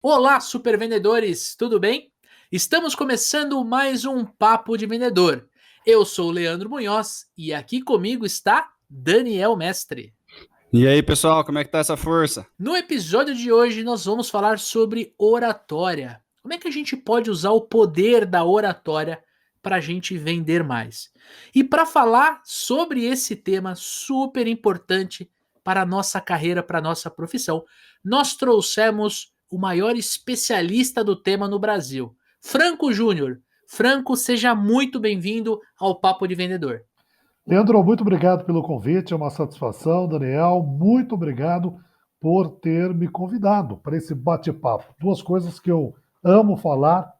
Olá, super vendedores, tudo bem? Estamos começando mais um Papo de Vendedor. Eu sou o Leandro Munhoz e aqui comigo está Daniel Mestre. E aí, pessoal, como é que tá essa força? No episódio de hoje, nós vamos falar sobre oratória. Como é que a gente pode usar o poder da oratória para a gente vender mais? E para falar sobre esse tema super importante para a nossa carreira, para a nossa profissão, nós trouxemos o maior especialista do tema no Brasil, Franco Júnior. Franco, seja muito bem-vindo ao Papo de Vendedor. Leandro, muito obrigado pelo convite, é uma satisfação. Daniel, muito obrigado por ter me convidado para esse bate-papo. Duas coisas que eu amo falar,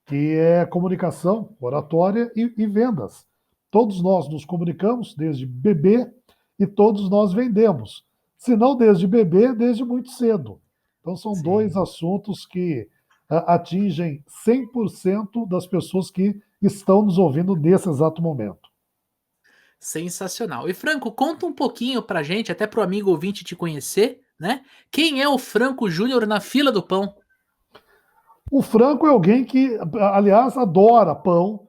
que é comunicação, oratória e vendas. Todos nós nos comunicamos desde bebê e todos nós vendemos. Se não desde bebê, desde muito cedo. Então são dois Sim. assuntos que atingem 100% das pessoas que estão nos ouvindo nesse exato momento. Sensacional. E Franco, conta um pouquinho pra gente, até pro amigo ouvinte te conhecer, né? Quem é o Franco Júnior na fila do pão? O Franco é alguém que, aliás, adora pão,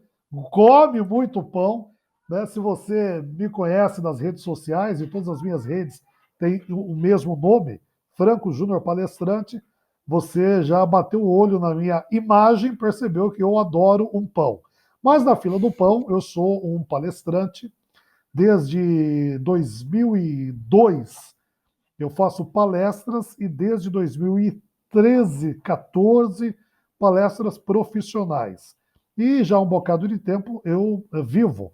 come muito pão. Né? Se você me conhece nas redes sociais, e todas as minhas redes têm o mesmo nome, Franco Júnior Palestrante, você já bateu o olho na minha imagem, percebeu que eu adoro um pão. Mas na fila do pão, eu sou um palestrante. Desde 2002, eu faço palestras e desde 2013, 14, palestras profissionais. E já há um bocado de tempo eu vivo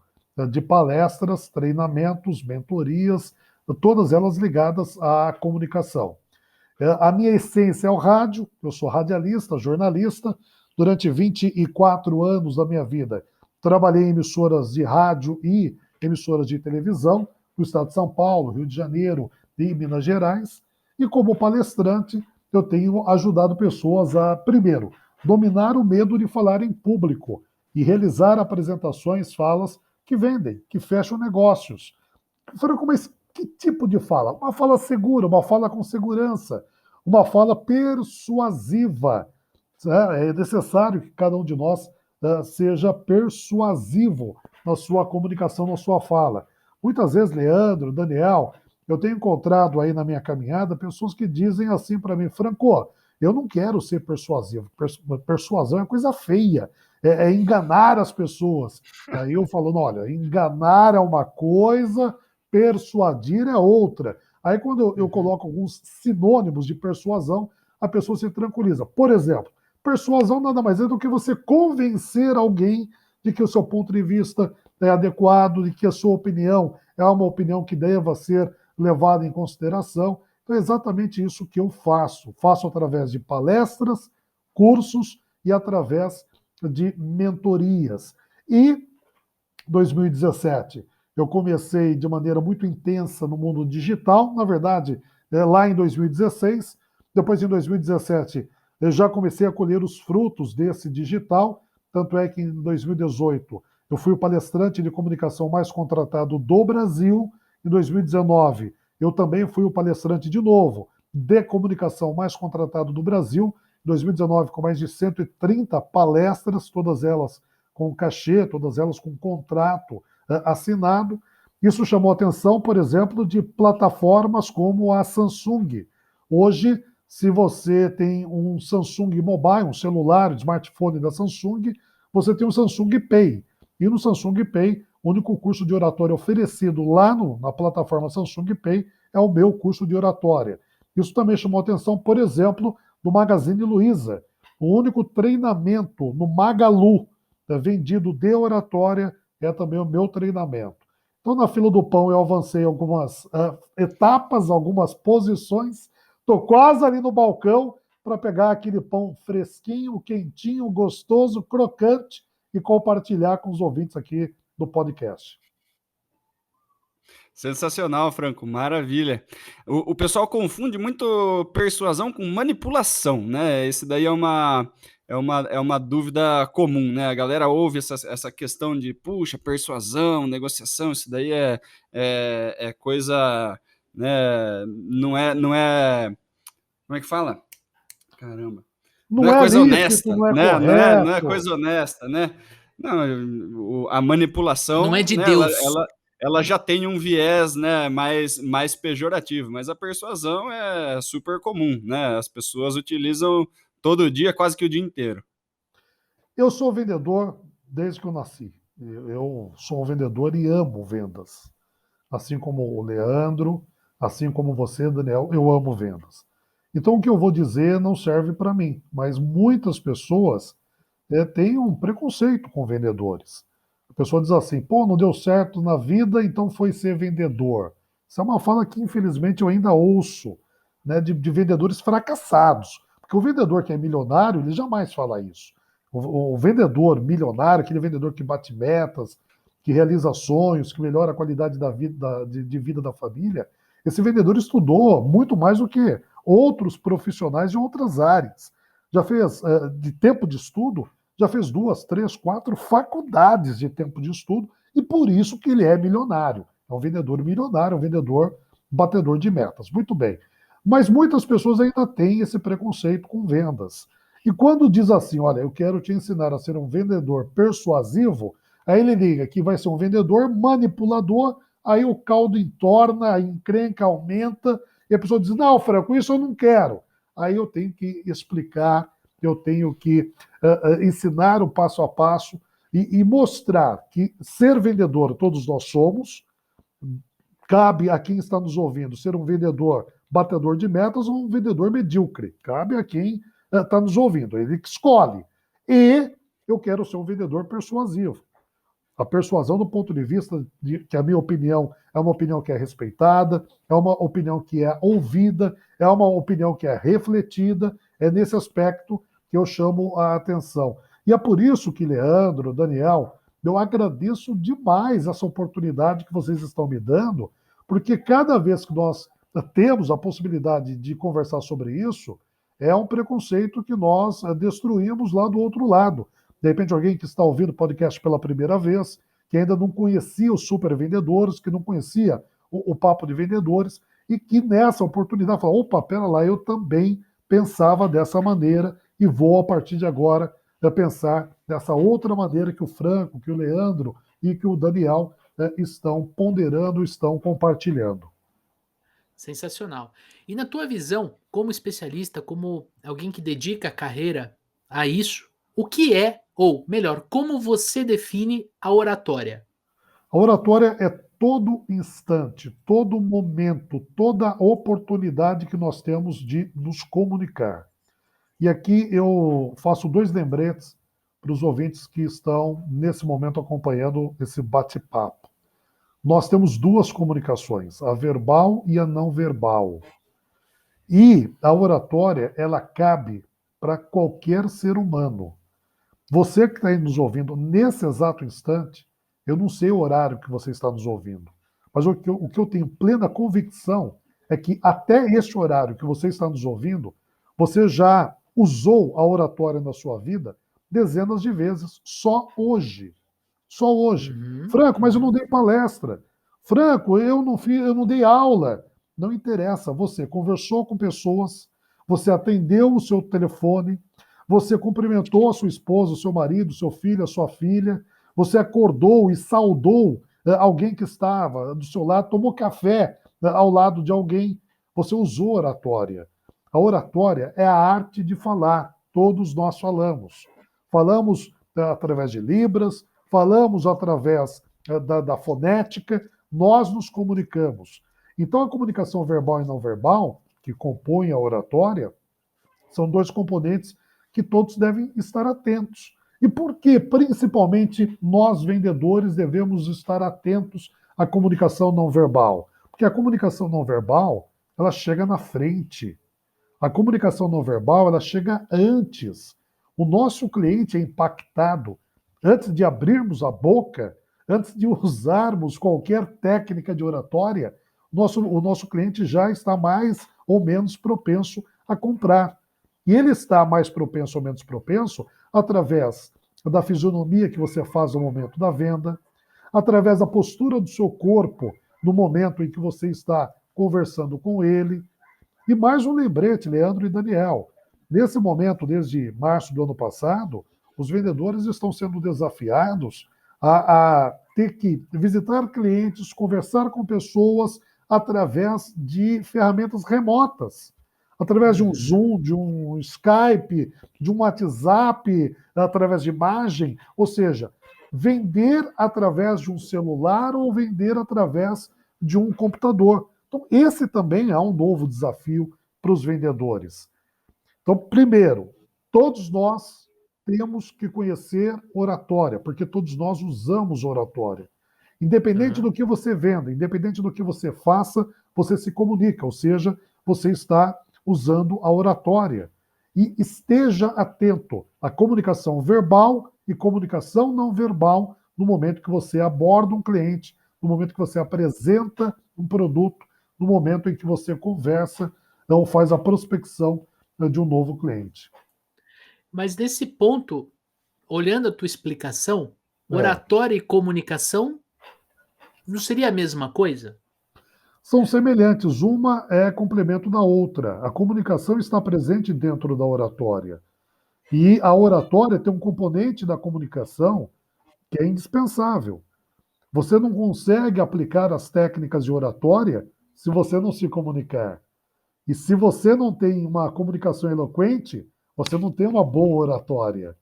de palestras, treinamentos, mentorias, todas elas ligadas à comunicação. A minha essência é o rádio, eu sou radialista, jornalista. Durante 24 anos da minha vida, trabalhei em emissoras de rádio e emissoras de televisão, no estado de São Paulo, Rio de Janeiro e Minas Gerais. E como palestrante, eu tenho ajudado pessoas a, primeiro, dominar o medo de falar em público e realizar apresentações, falas que vendem, que fecham negócios. Franco, mas que tipo de fala? Uma fala segura, uma fala com segurança, uma fala persuasiva. É necessário que cada um de nós seja persuasivo na sua comunicação, na sua fala. Muitas vezes, Leandro, Daniel, eu tenho encontrado aí na minha caminhada pessoas que dizem assim para mim, Franco, eu não quero ser persuasivo. Persuasão é coisa feia, é enganar as pessoas. Aí eu falando, olha, enganar é uma coisa, persuadir é outra. Aí, quando eu Uhum. coloco alguns sinônimos de persuasão, a pessoa se tranquiliza. Por exemplo, persuasão nada mais é do que você convencer alguém de que o seu ponto de vista é adequado, de que a sua opinião é uma opinião que deva ser levada em consideração. Então, é exatamente isso que eu faço. Faço através de palestras, cursos e através de mentorias. E 2017, eu comecei de maneira muito intensa no mundo digital, na verdade, lá em 2016. Depois, em 2017, eu já comecei a colher os frutos desse digital, tanto é que em 2018 eu fui o palestrante de comunicação mais contratado do Brasil. Em 2019, eu também fui o palestrante de novo de comunicação mais contratado do Brasil. Em 2019, com mais de 130 palestras, todas elas com cachê, todas elas com contrato assinado. Isso chamou a atenção, por exemplo, de plataformas como a Samsung. Hoje, se você tem um Samsung Mobile, um celular, um smartphone da Samsung, você tem o Samsung Pay. E no Samsung Pay, o único curso de oratória oferecido lá na plataforma Samsung Pay é o meu curso de oratória. Isso também chamou a atenção, por exemplo, do Magazine Luiza. O único treinamento no Magalu vendido de oratória é também o meu treinamento. Então, na fila do pão, eu avancei algumas etapas, algumas posições. Estou quase ali no balcão para pegar aquele pão fresquinho, quentinho, gostoso, crocante e compartilhar com os ouvintes aqui do podcast. Sensacional, Franco, maravilha. O pessoal confunde muito persuasão com manipulação, né? Esse daí é uma dúvida comum, né? A galera ouve essa questão de, puxa, persuasão, negociação, isso daí é coisa, né? Não é, como é que fala? Caramba. Não Não é é coisa lícito, honesta, não é né? Não é correto. coisa honesta, né? Não, a Não é manipulação, de né? Deus. Ela já tem um viés, né? Mais pejorativo, mas a persuasão é super comum, né? As pessoas utilizam todo dia, quase que o dia inteiro. Eu sou vendedor desde que eu nasci. Eu sou um vendedor e amo vendas. Assim como o Leandro, assim como você, Daniel, eu amo vendas. Então, o que eu vou dizer não serve para mim, mas muitas pessoas têm um preconceito com vendedores. A pessoa diz assim: pô, não deu certo na vida, então foi ser vendedor. Isso é uma fala que, infelizmente, eu ainda ouço, né, de vendedores fracassados. Porque o vendedor que é milionário, ele jamais fala isso. O vendedor milionário, aquele vendedor que bate metas, que realiza sonhos, que melhora a qualidade da vida, de vida da família, esse vendedor estudou muito mais do que outros profissionais de outras áreas. Já fez, de tempo de estudo, já fez 2, 3, 4 faculdades de tempo de estudo e por isso que ele é milionário. É um vendedor milionário, um vendedor batedor de metas. Muito bem. Mas muitas pessoas ainda têm esse preconceito com vendas. E quando diz assim, olha, eu quero te ensinar a ser um vendedor persuasivo, aí ele liga que vai ser um vendedor manipulador, aí o caldo entorna, a encrenca aumenta, e a pessoa diz, não, Franco, isso eu não quero. Aí eu tenho que explicar, eu tenho que ensinar o passo a passo e mostrar que ser vendedor todos nós somos, cabe a quem está nos ouvindo ser um vendedor batedor de metas ou um vendedor medíocre. Cabe a quem está nos ouvindo. Ele que escolhe. E eu quero ser um vendedor persuasivo. A persuasão do ponto de vista de que a minha opinião é uma opinião que é respeitada, é uma opinião que é ouvida, é uma opinião que é refletida, é nesse aspecto que eu chamo a atenção. E é por isso que, Leandro, Daniel, eu agradeço demais essa oportunidade que vocês estão me dando, porque cada vez que nós temos a possibilidade de conversar sobre isso, é um preconceito que nós destruímos lá do outro lado. De repente, alguém que está ouvindo o podcast pela primeira vez, que ainda não conhecia os super vendedores, que não conhecia o papo de vendedores, e que nessa oportunidade falou: opa, pera lá, eu também pensava dessa maneira e vou, a partir de agora, pensar dessa outra maneira que o Franco, que o Leandro e que o Daniel estão ponderando, estão compartilhando. Sensacional. E na tua visão, como especialista, como alguém que dedica a carreira a isso, o que é, ou melhor, como você define a oratória? A oratória é todo instante, todo momento, toda oportunidade que nós temos de nos comunicar. E aqui eu faço 2 lembretes para os ouvintes que estão nesse momento acompanhando esse bate-papo. Nós temos 2 comunicações, a verbal e a não verbal. E a oratória, ela cabe para qualquer ser humano. Você que está aí nos ouvindo nesse exato instante, eu não sei o horário que você está nos ouvindo, mas o que eu tenho plena convicção é que até este horário que você está nos ouvindo, você já usou a oratória na sua vida dezenas de vezes, só hoje. Só hoje. Uhum, Franco, mas eu não uhum. dei palestra. Franco, eu não dei aula. Não interessa, você conversou com pessoas, você atendeu o seu telefone, você cumprimentou a sua esposa, o seu marido, o seu filho, a sua filha, você acordou e saudou alguém que estava do seu lado, tomou café ao lado de alguém. Você usou oratória. A oratória é a arte de falar. Todos nós falamos. Falamos através de Libras, falamos através da fonética, nós nos comunicamos. Então, a comunicação verbal e não verbal, que compõem a oratória, são 2 componentes que todos devem estar atentos. E por que, principalmente, nós vendedores devemos estar atentos à comunicação não verbal? Porque a comunicação não verbal, ela chega na frente. A comunicação não verbal, ela chega antes. O nosso cliente é impactado antes de abrirmos a boca, antes de usarmos qualquer técnica de oratória, o nosso cliente já está mais ou menos propenso a comprar. E ele está mais propenso ou menos propenso através da fisionomia que você faz no momento da venda, através da postura do seu corpo no momento em que você está conversando com ele. E mais um lembrete, Leandro e Daniel. Nesse momento, desde março do ano passado, os vendedores estão sendo desafiados a ter que visitar clientes, conversar com pessoas através de ferramentas remotas, através de um Uhum. Zoom, de um Skype, de um WhatsApp, através de imagem, ou seja, vender através de um celular ou vender através de um computador. Então, esse também é um novo desafio para os vendedores. Então, primeiro, todos nós temos que conhecer oratória, porque todos nós usamos oratória. Independente Aham. do que você venda, independente do que você faça, você se comunica, ou seja, você está usando a oratória. E esteja atento à comunicação verbal e comunicação não verbal no momento que você aborda um cliente, no momento que você apresenta um produto, no momento em que você conversa ou faz a prospecção de um novo cliente. Mas nesse ponto, olhando a tua explicação, É. oratória e comunicação não seria a mesma coisa? São semelhantes, uma é complemento da outra. A comunicação está presente dentro da oratória. E a oratória tem um componente da comunicação que é indispensável. Você não consegue aplicar as técnicas de oratória se você não se comunicar. E se você não tem uma comunicação eloquente, você não tem uma boa oratória.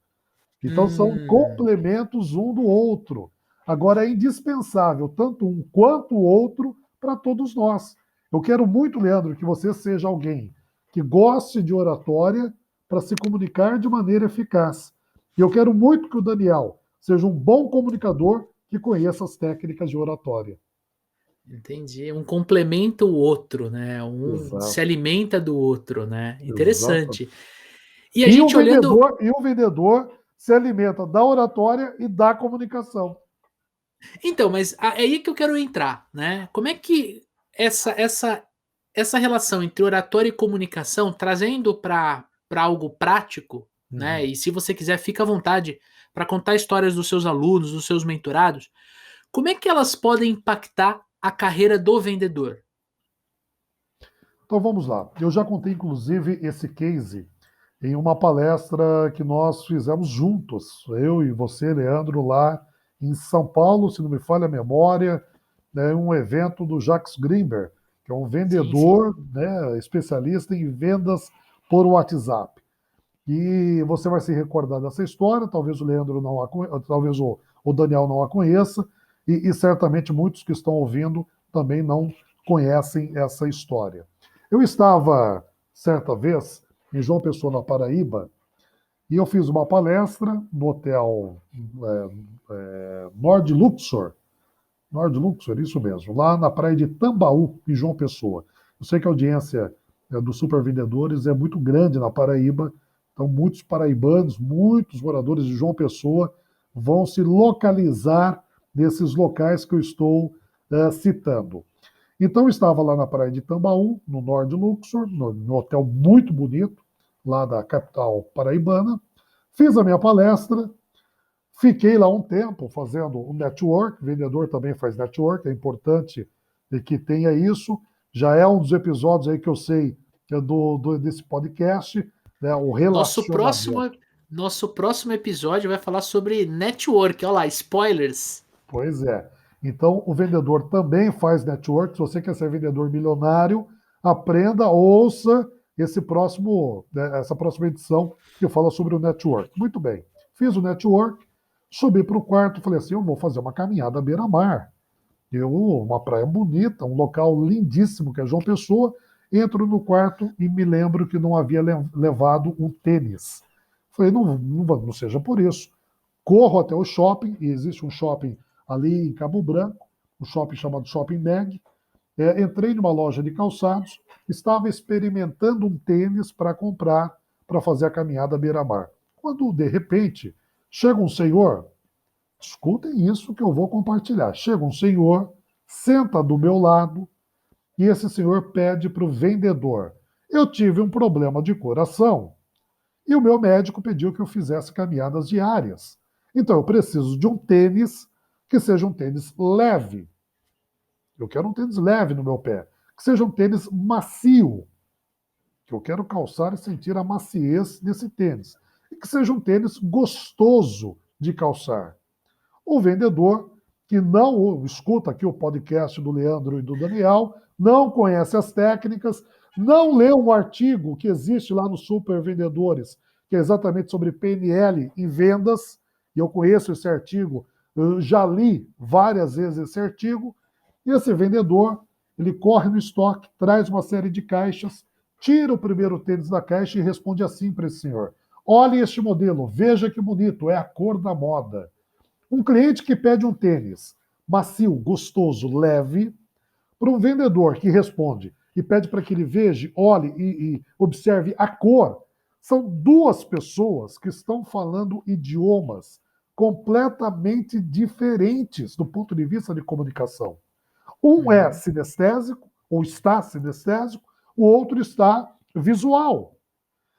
Então são Hum, complementos um do outro. Agora é indispensável tanto um quanto o outro para todos nós. Eu quero muito, Leandro, que você seja alguém que goste de oratória para se comunicar de maneira eficaz. E eu quero muito que o Daniel seja um bom comunicador que conheça as técnicas de oratória. entendi. Um complementa o outro, né? Um se Exato, alimenta do outro, né? exato. Interessante. E a gente olhando. E o vendedor se alimenta da oratória e da comunicação. Então, mas é aí que eu quero entrar, né? Como é que essa relação entre oratória e comunicação, trazendo para algo prático, né? Uhum. E se você quiser, fica à vontade para contar histórias dos seus alunos, dos seus mentorados. Como é que elas podem impactar a carreira do vendedor? Então vamos lá. Eu já contei, inclusive, esse case em uma palestra que nós fizemos juntos, eu e você, Leandro, lá em São Paulo, se não me falha a memória, né, um evento do Jacques Greenberg, que é um Sim, sim. vendedor, né, especialista em vendas por WhatsApp. E você vai se recordar dessa história, talvez o Leandro não a, talvez o Daniel não a conheça, e certamente muitos que estão ouvindo também não conhecem essa história. Eu estava, certa vez, em João Pessoa, na Paraíba, e eu fiz uma palestra no hotel Nord Luxor, Nord Luxor, isso mesmo, lá na praia de Tambaú, em João Pessoa. Eu sei que a audiência dos supervendedores é muito grande na Paraíba, então muitos paraibanos, muitos moradores de João Pessoa vão se localizar nesses locais que eu estou citando. Então eu estava lá na praia de Tambaú, no Nord Luxor, no hotel muito bonito, lá da capital paraibana. Fiz a minha palestra, fiquei lá um tempo fazendo o network, vendedor também faz network, é importante que tenha isso. Já é um dos episódios aí que eu sei que é desse podcast, né, o Nosso próximo, relacionamento. nosso próximo episódio vai falar sobre network. Olha lá, spoilers. Pois é. Então, o vendedor também faz network. Se você quer ser vendedor milionário, aprenda, ouça essa próxima edição que fala sobre o network. Muito bem. Fiz o network, subi para o quarto, falei assim, eu vou fazer uma caminhada à beira-mar. Uma praia bonita, um local lindíssimo que é João Pessoa. Entro no quarto e me lembro que não havia levado um tênis. Falei, não seja por isso. Corro até o shopping, e existe um shopping ali em Cabo Branco, um shopping chamado Shopping Mag. Entrei numa loja de calçados, estava experimentando um tênis para comprar, para fazer a caminhada à beira-mar. Quando, de repente, chega um senhor, escutem isso que eu vou compartilhar. Chega um senhor, senta do meu lado, e esse senhor pede para o vendedor: eu tive um problema de coração e o meu médico pediu que eu fizesse caminhadas diárias. Então eu preciso de um tênis que seja um tênis leve. Eu quero um tênis leve no meu pé, que seja um tênis macio. que eu quero calçar e sentir a maciez desse tênis. E que seja um tênis gostoso de calçar. O vendedor que não escuta aqui o podcast do Leandro e do Daniel, não conhece as técnicas, não leu um artigo que existe lá no Super Vendedores, que é exatamente sobre PNL em vendas, e eu conheço esse artigo, eu já li várias vezes esse artigo, e esse vendedor, ele corre no estoque, traz uma série de caixas, tira o primeiro tênis da caixa e responde assim para esse senhor: olhe este modelo, veja que bonito, é a cor da moda. Um cliente que pede um tênis macio, gostoso, leve, para um vendedor que responde e pede para que ele veja, olhe e observe a cor, são duas pessoas que estão falando idiomas completamente diferentes do ponto de vista de comunicação. Um é sinestésico, ou está sinestésico, o outro está visual.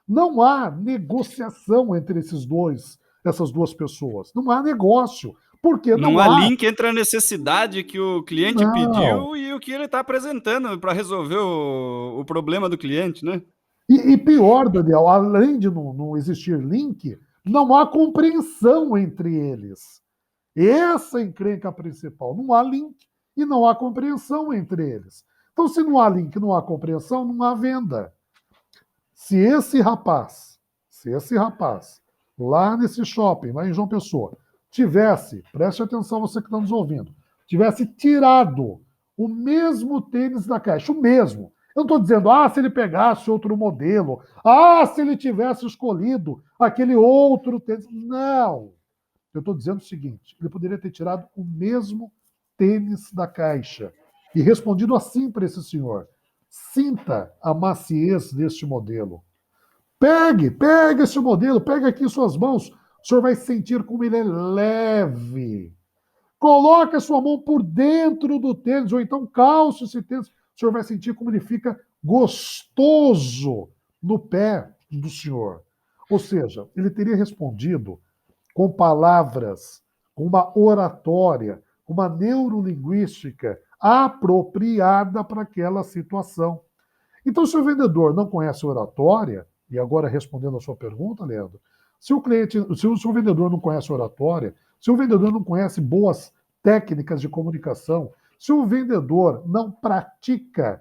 Não há negociação entre essas duas pessoas. Não há negócio. Porque Não não há há. link entre a necessidade que o cliente Não. pediu e o que ele está apresentando para resolver o problema do cliente, né? E pior, Daniel, além de não existir link, não há compreensão entre eles. Essa é a encrenca principal. Não há link e não há compreensão entre eles. Então, se não há link, não há compreensão, não há venda. Se esse rapaz, lá nesse shopping, lá em João Pessoa, tivesse, preste atenção você que está nos ouvindo, tivesse tirado o mesmo tênis da caixa, o mesmo. Eu não estou dizendo, se ele pegasse outro modelo, se ele tivesse escolhido aquele outro tênis. Não. Eu estou dizendo o seguinte, ele poderia ter tirado o mesmo tênis da caixa e respondido assim para esse senhor: sinta a maciez deste modelo. Pegue esse modelo, pegue aqui em suas mãos. O senhor vai sentir como ele é leve. Coloque a sua mão por dentro do tênis, ou então calce esse tênis. O senhor vai sentir como ele fica gostoso no pé do senhor. Ou seja, ele teria respondido com palavras, com uma oratória, uma neurolinguística apropriada para aquela situação. Então, se o vendedor não conhece oratória, e agora respondendo a sua pergunta, Leandro, se o vendedor não conhece oratória, se o vendedor não conhece boas técnicas de comunicação, se o vendedor não pratica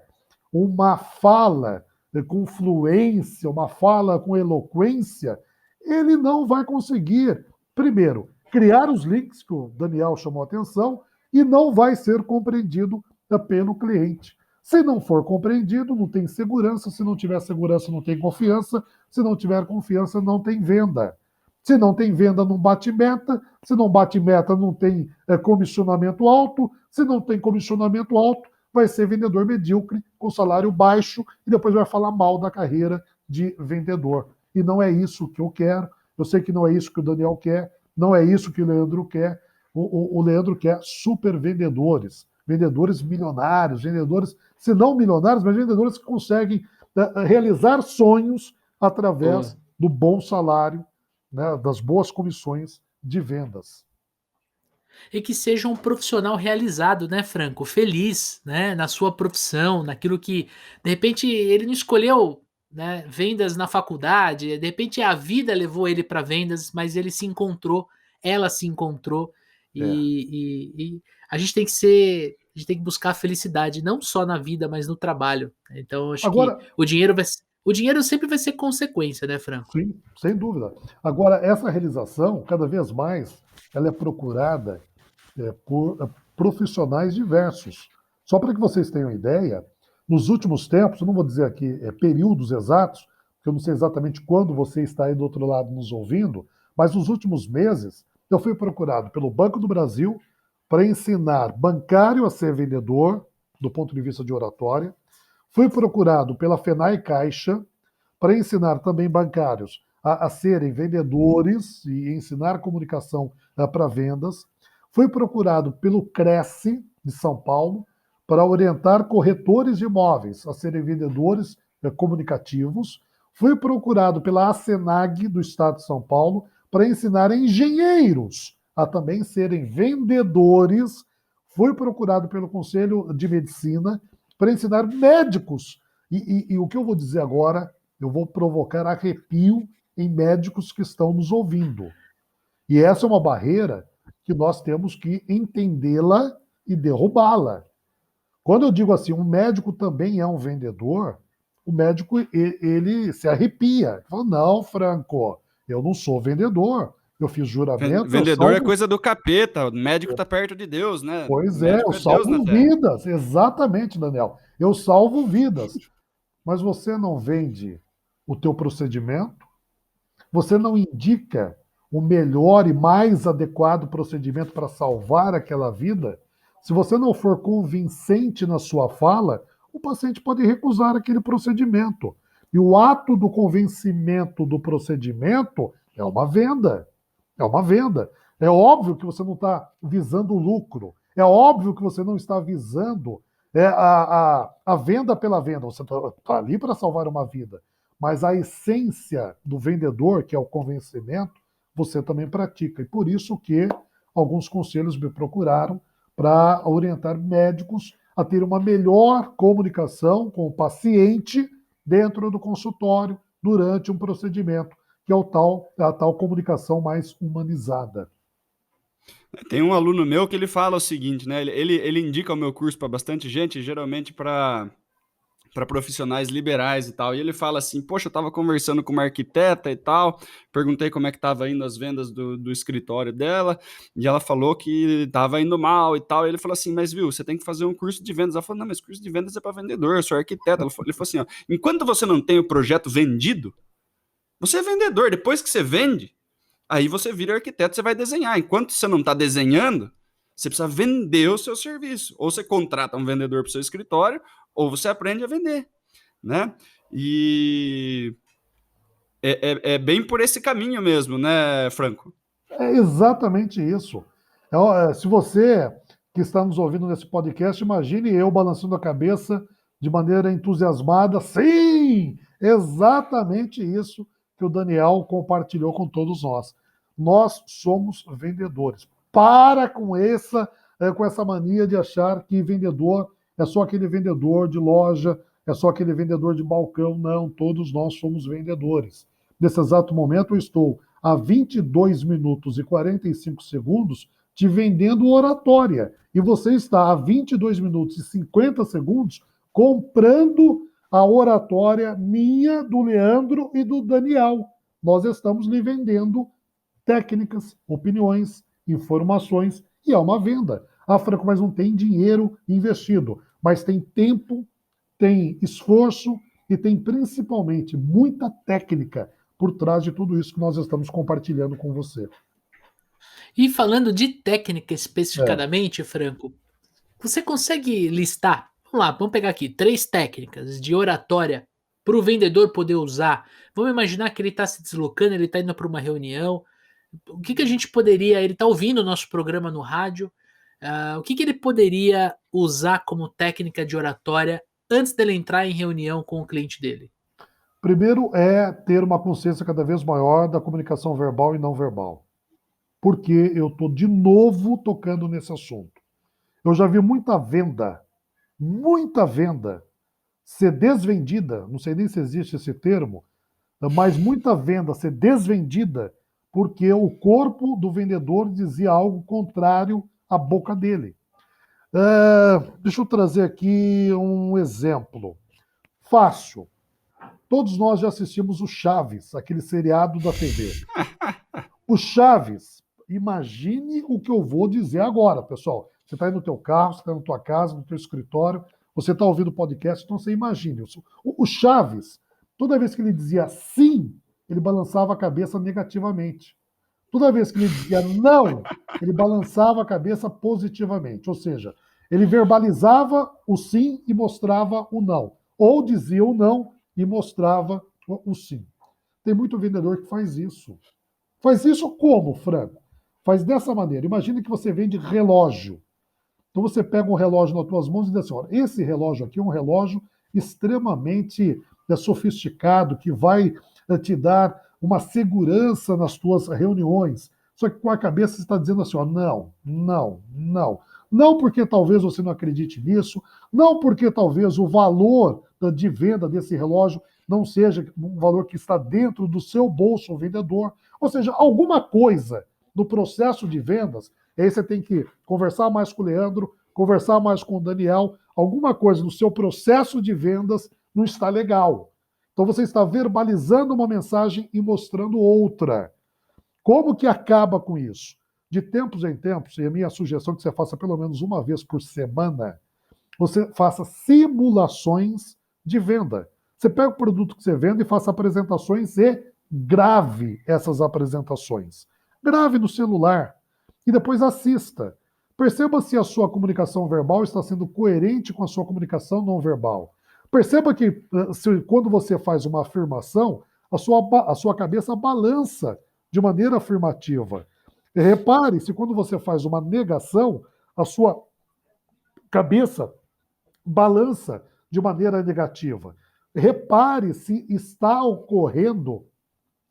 uma fala com fluência, uma fala com eloquência, ele não vai conseguir, primeiro, criar os links que o Daniel chamou a atenção e não vai ser compreendido pelo cliente. Se não for compreendido, não tem segurança. Se não tiver segurança, não tem confiança. Se não tiver confiança, não tem venda. Se não tem venda, não bate meta. Se não bate meta, não tem comissionamento alto. Se não tem comissionamento alto, vai ser vendedor medíocre, com salário baixo, e depois vai falar mal da carreira de vendedor. E não é isso que eu quero. Eu sei que não é isso que o Daniel quer. Não é isso que o Leandro quer. O Leandro quer super vendedores. Vendedores milionários, vendedores, se não milionários, mas vendedores que conseguem realizar sonhos através do bom salário, né, das boas comissões de vendas. E que seja um profissional realizado, né, Franco? Feliz, né, na sua profissão, naquilo que, de repente, ele não escolheu, né, vendas na faculdade, de repente a vida levou ele para vendas, mas ele se encontrou, ela se encontrou, e a gente tem a gente tem que buscar a felicidade, não só na vida, mas no trabalho. Então, acho que Agora, o dinheiro sempre vai ser consequência, né, Franco? sim, sem dúvida. Agora, essa realização, cada vez mais, ela é procurada por profissionais diversos. Só para que vocês tenham ideia, nos últimos tempos, eu não vou dizer aqui períodos exatos, porque eu não sei exatamente quando você está aí do outro lado nos ouvindo, mas nos últimos meses eu fui procurado pelo Banco do Brasil para ensinar bancário a ser vendedor, do ponto de vista de oratória. Fui procurado pela Fenai Caixa para ensinar também bancários a serem vendedores e ensinar comunicação para vendas. Fui procurado pelo Cresce, de São Paulo, para orientar corretores de imóveis a serem vendedores comunicativos. Fui procurado pela Acenag, do Estado de São Paulo, para ensinar engenheiros a também serem vendedores. Fui procurado pelo Conselho de Medicina para ensinar médicos. E o que eu vou dizer agora eu vou provocar arrepio em médicos que estão nos ouvindo. E essa é uma barreira que nós temos que entendê-la e derrubá-la. Quando eu digo assim, um médico também é um vendedor, o médico ele se arrepia. Fala, não, Franco, eu não sou vendedor. Eu fiz juramento. Vendedor é coisa do capeta, o médico está perto de Deus, né? Pois O é, médico eu é Deus na salvo Terra. vidas. Exatamente, Daniel. Eu salvo vidas. Mas você não vende o teu procedimento, você não indica o melhor e mais adequado procedimento para salvar aquela vida. Se você não for convincente na sua fala, o paciente pode recusar aquele procedimento. E o ato do convencimento do procedimento é uma venda. É uma venda. É óbvio que você não está visando lucro. É óbvio que você não está visando a venda pela venda. Você está ali para salvar uma vida. Mas a essência do vendedor, que é o convencimento, você também pratica. E por isso que alguns conselhos me procuraram para orientar médicos a ter uma melhor comunicação com o paciente dentro do consultório durante um procedimento, que é a tal comunicação mais humanizada. Tem um aluno meu que ele fala o seguinte, né? Ele indica o meu curso para bastante gente, geralmente para profissionais liberais e tal. E ele fala assim, poxa, eu estava conversando com uma arquiteta e tal, perguntei como é que estava indo as vendas do escritório dela, e ela falou que estava indo mal e tal. E ele falou assim, mas viu, você tem que fazer um curso de vendas. Ela falou, não, mas curso de vendas é para vendedor, eu sou arquiteta. Ele falou assim, ó, enquanto você não tem o projeto vendido, você é vendedor. Depois que você vende, aí você vira arquiteto, você vai desenhar. Enquanto você não está desenhando, você precisa vender o seu serviço. Ou você contrata um vendedor para o seu escritório, ou você aprende a vender, né? E é bem por esse caminho mesmo, né, Franco? É exatamente isso. Se você que está nos ouvindo nesse podcast, imagine eu balançando a cabeça de maneira entusiasmada. Sim, exatamente isso que o Daniel compartilhou com todos nós. Nós somos vendedores. Para com essa mania de achar que vendedor é só aquele vendedor de loja, é só aquele vendedor de balcão. Não, todos nós somos vendedores. Nesse exato momento, eu estou a 22 minutos e 45 segundos te vendendo oratória. E você está a 22 minutos e 50 segundos comprando a oratória minha, do Leandro e do Daniel. Nós estamos lhe vendendo técnicas, opiniões, informações, e é uma venda. Ah, Franco, mas não tem dinheiro investido, mas tem tempo, tem esforço e tem principalmente muita técnica por trás de tudo isso que nós estamos compartilhando com você. E falando de técnica especificadamente, Franco, você consegue listar, vamos lá, vamos pegar aqui, 3 técnicas de oratória para o vendedor poder usar? Vamos imaginar que ele está se deslocando, ele está indo para uma reunião. O que a gente poderia, ele está ouvindo o nosso programa no rádio, o que ele poderia usar como técnica de oratória antes dele entrar em reunião com o cliente dele? Primeiro é ter uma consciência cada vez maior da comunicação verbal e não verbal. Porque eu estou de novo tocando nesse assunto. Eu já vi muita venda ser desvendida, não sei nem se existe esse termo, mas muita venda ser desvendida porque o corpo do vendedor dizia algo contrário à boca dele. Deixa eu trazer aqui um exemplo. Fácil. Todos nós já assistimos o Chaves, aquele seriado da TV. O Chaves, imagine o que eu vou dizer agora, pessoal. Você está aí no teu carro, você está na tua casa, no teu escritório, você está ouvindo o podcast, então você imagine. O Chaves, toda vez que ele dizia sim, ele balançava a cabeça negativamente. Toda vez que ele dizia não, ele balançava a cabeça positivamente. Ou seja, ele verbalizava o sim e mostrava o não. Ou dizia o não e mostrava o sim. Tem muito vendedor que faz isso. Faz isso como, Franco? Faz dessa maneira. Imagine que você vende relógio. Então você pega um relógio nas tuas mãos e diz assim, olha, esse relógio aqui é um relógio extremamente sofisticado, que vai te dar uma segurança nas tuas reuniões. Só que com a cabeça você está dizendo assim, ó, não, não, não. Não porque talvez você não acredite nisso, não porque talvez o valor de venda desse relógio não seja um valor que está dentro do seu bolso, o vendedor. Ou seja, alguma coisa no processo de vendas, aí você tem que conversar mais com o Leandro, conversar mais com o Daniel, alguma coisa no seu processo de vendas não está legal. Então você está verbalizando uma mensagem e mostrando outra. Como que acaba com isso? De tempos em tempos, e a minha sugestão é que você faça pelo menos uma vez por semana, você faça simulações de venda. Você pega o produto que você vende e faça apresentações e grave essas apresentações. Grave no celular e depois assista. Perceba se a sua comunicação verbal está sendo coerente com a sua comunicação não verbal. Perceba que quando você faz uma afirmação, a sua cabeça balança de maneira afirmativa. Repare se quando você faz uma negação, a sua cabeça balança de maneira negativa. Repare se está ocorrendo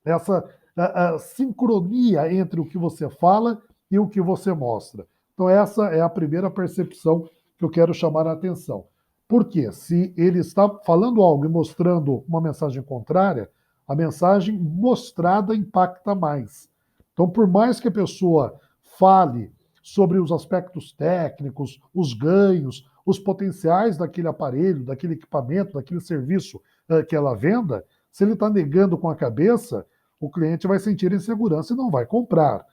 essa a sincronia entre o que você fala e o que você mostra. Então, essa é a primeira percepção que eu quero chamar a atenção. Por quê? Se ele está falando algo e mostrando uma mensagem contrária, a mensagem mostrada impacta mais. Então, por mais que a pessoa fale sobre os aspectos técnicos, os ganhos, os potenciais daquele aparelho, daquele equipamento, daquele serviço que ela venda, se ele está negando com a cabeça, o cliente vai sentir insegurança e não vai comprar.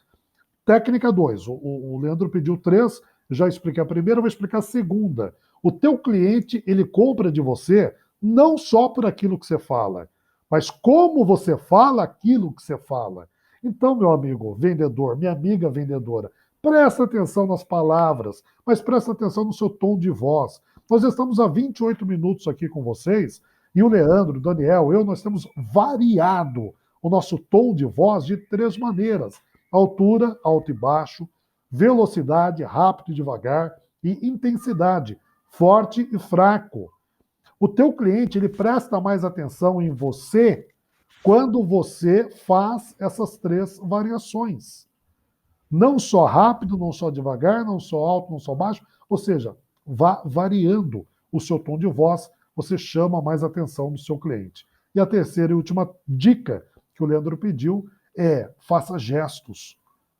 Técnica 2, o Leandro pediu 3, já expliquei a primeira, vou explicar a segunda. O teu cliente, ele compra de você não só por aquilo que você fala, mas como você fala aquilo que você fala. Então, meu amigo vendedor, minha amiga vendedora, presta atenção nas palavras, mas presta atenção no seu tom de voz. Nós estamos há 28 minutos aqui com vocês, e o Leandro, o Daniel, nós temos variado o nosso tom de voz de 3 maneiras: altura, alto e baixo, velocidade, rápido e devagar, e intensidade, forte e fraco. O teu cliente, ele presta mais atenção em você quando você faz essas 3 variações. Não só rápido, não só devagar, não só alto, não só baixo, ou seja, vá variando o seu tom de voz, você chama mais atenção do seu cliente. E a terceira e última dica que o Leandro pediu é: faça gestos.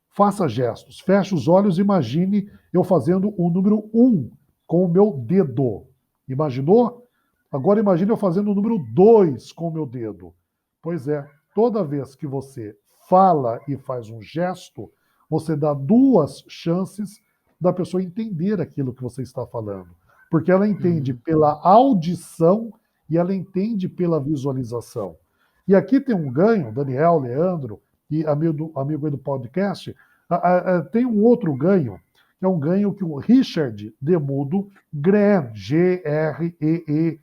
Faça gestos. Feche os olhos e imagine eu fazendo o número 1 com o meu dedo. Imaginou? Agora imagine eu fazendo o número 2 com o meu dedo. Pois é, toda vez que você fala e faz um gesto, você dá 2 chances da pessoa entender aquilo que você está falando. Porque ela entende pela audição e ela entende pela visualização. E aqui tem um ganho, Daniel, Leandro e amigo aí do podcast, tem um outro ganho, que é um ganho que o Richard Demudo Grene, Grene.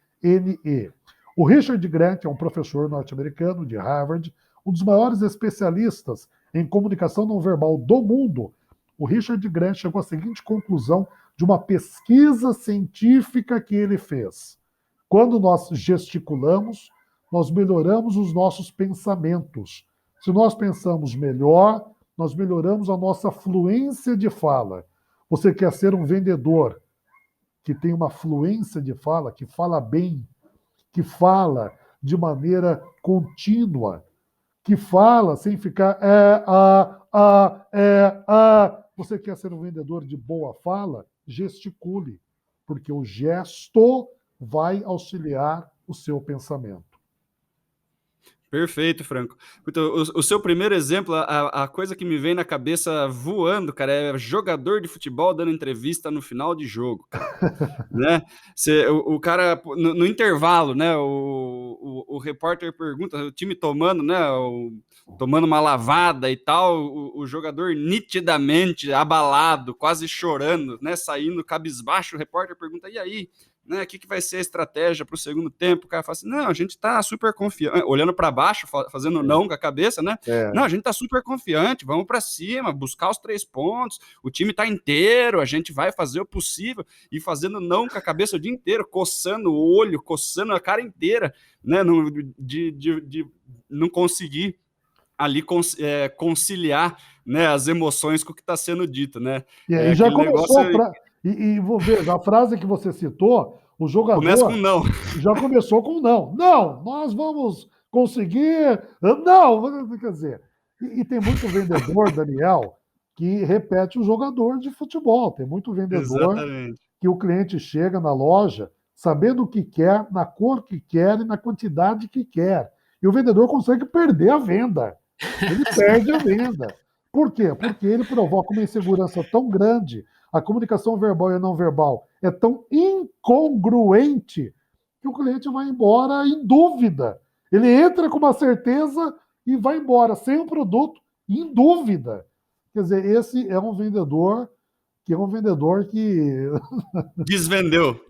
O Richard Grant é um professor norte-americano de Harvard, um dos maiores especialistas em comunicação não verbal do mundo. O Richard Grant chegou à seguinte conclusão de uma pesquisa científica que ele fez: quando nós gesticulamos, nós melhoramos os nossos pensamentos. Se nós pensamos melhor, nós melhoramos a nossa fluência de fala. Você quer ser um vendedor que tem uma fluência de fala, que fala bem, que fala de maneira contínua, que fala sem ficar Você quer ser um vendedor de boa fala? Gesticule, porque o gesto vai auxiliar o seu pensamento. Perfeito, Franco. O seu primeiro exemplo, a coisa que me vem na cabeça voando, cara, é jogador de futebol dando entrevista no final de jogo, cara. Né? O cara, no intervalo, né? O repórter pergunta, o time tomando, né? Tomando uma lavada e tal, o jogador nitidamente abalado, quase chorando, né? Saindo cabisbaixo, o repórter pergunta: e aí? Né, o que vai ser a estratégia para o segundo tempo? O cara fala assim: não, a gente está super confiante, olhando para baixo, fazendo não com a cabeça, né? Não, a gente está super confiante, vamos para cima, buscar os 3 pontos, o time está inteiro, a gente vai fazer o possível, e fazendo não com a cabeça o dia inteiro, coçando o olho, coçando a cara inteira, né? De não conseguir ali conciliar, né, as emoções com o que está sendo dito, né? E já começou negócio... E vou ver, a frase que você citou, O jogador Começa com não. já começou com não. Não, nós vamos conseguir. Não, quer dizer. E tem muito vendedor, Daniel, que repete o jogador de futebol. Tem muito vendedor Exatamente. que o cliente chega na loja sabendo o que quer, na cor que quer e na quantidade que quer. E o vendedor consegue perder a venda. Ele perde a venda. Por quê? Porque ele provoca uma insegurança tão grande, a comunicação verbal e não verbal é tão incongruente que o cliente vai embora em dúvida. Ele entra com uma certeza e vai embora sem o produto em dúvida. Quer dizer, esse é um vendedor que Desvendeu.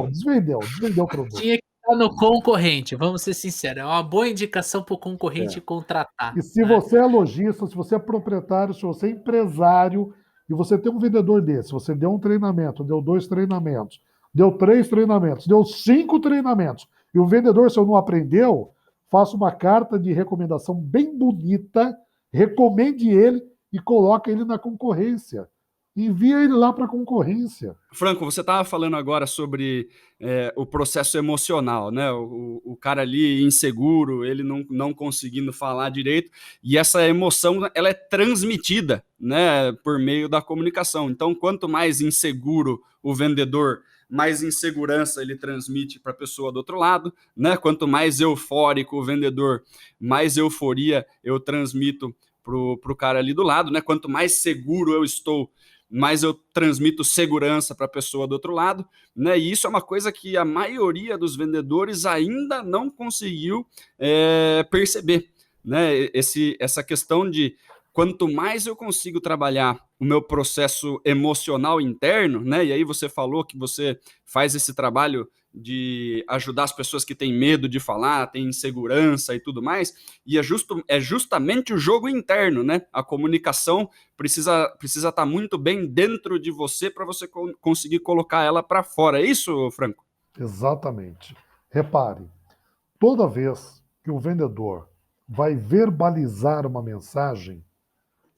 desvendeu o produto. Tinha que estar no concorrente, vamos ser sinceros. É uma boa indicação para o concorrente É. contratar. E se Né? você é lojista, se você é proprietário, se você é empresário e você tem um vendedor desse, você deu um treinamento, deu 2 treinamentos, deu 3 treinamentos, deu 5 treinamentos, e o vendedor, se eu não aprendeu, faça uma carta de recomendação bem bonita, recomende ele e coloque ele na concorrência. Envia ele lá para a concorrência. Franco, você estava falando agora sobre o processo emocional, né? O cara ali inseguro, ele não conseguindo falar direito, e essa emoção ela é transmitida, né, por meio da comunicação. Então, quanto mais inseguro o vendedor, mais insegurança ele transmite para a pessoa do outro lado, né? Quanto mais eufórico o vendedor, mais euforia eu transmito pro cara ali do lado, né? Quanto mais seguro eu estou, mais eu transmito segurança para a pessoa do outro lado, né? E isso é uma coisa que a maioria dos vendedores ainda não conseguiu perceber, né? Essa questão de quanto mais eu consigo trabalhar o meu processo emocional interno, né? E aí você falou que você faz esse trabalho de ajudar as pessoas que têm medo de falar, têm insegurança e tudo mais, e é justamente o jogo interno, né? A comunicação precisa estar muito bem dentro de você para você conseguir colocar ela para fora. É isso, Franco? Exatamente. Repare, toda vez que o vendedor vai verbalizar uma mensagem,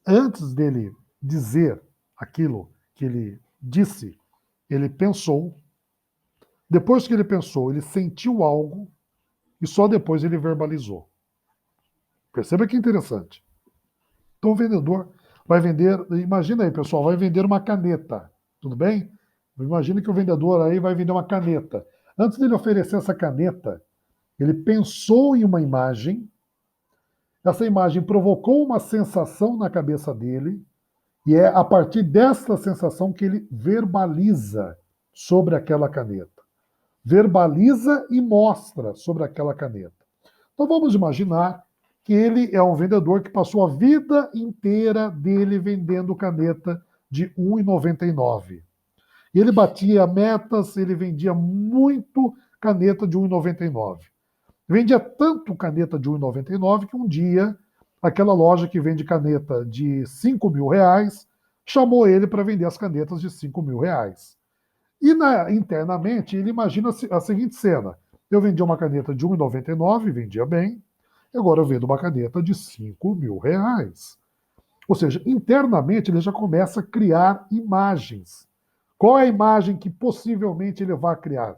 antes dele dizer aquilo que ele disse, ele pensou. Depois que ele pensou, ele sentiu algo e só depois ele verbalizou. Perceba que interessante. Então o vendedor vai vender, imagina aí, pessoal, vai vender uma caneta, tudo bem? Imagina que o vendedor aí vai vender uma caneta. Antes dele oferecer essa caneta, ele pensou em uma imagem, essa imagem provocou uma sensação na cabeça dele, e é a partir dessa sensação que ele verbaliza sobre aquela caneta. Verbaliza e mostra sobre aquela caneta. Então vamos imaginar que ele é um vendedor que passou a vida inteira dele vendendo caneta de R$ 1,99. E ele batia metas, ele vendia muito caneta de R$ 1,99. Vendia tanto caneta de R$ 1,99 que um dia aquela loja que vende caneta de R$ 5.000 chamou ele para vender as canetas de R$ 5.000. E internamente ele imagina a seguinte cena: eu vendia uma caneta de R$ 1,99, vendia bem, e agora eu vendo uma caneta de R$ 5.000. Ou seja, internamente ele já começa a criar imagens. Qual é a imagem que possivelmente ele vai criar?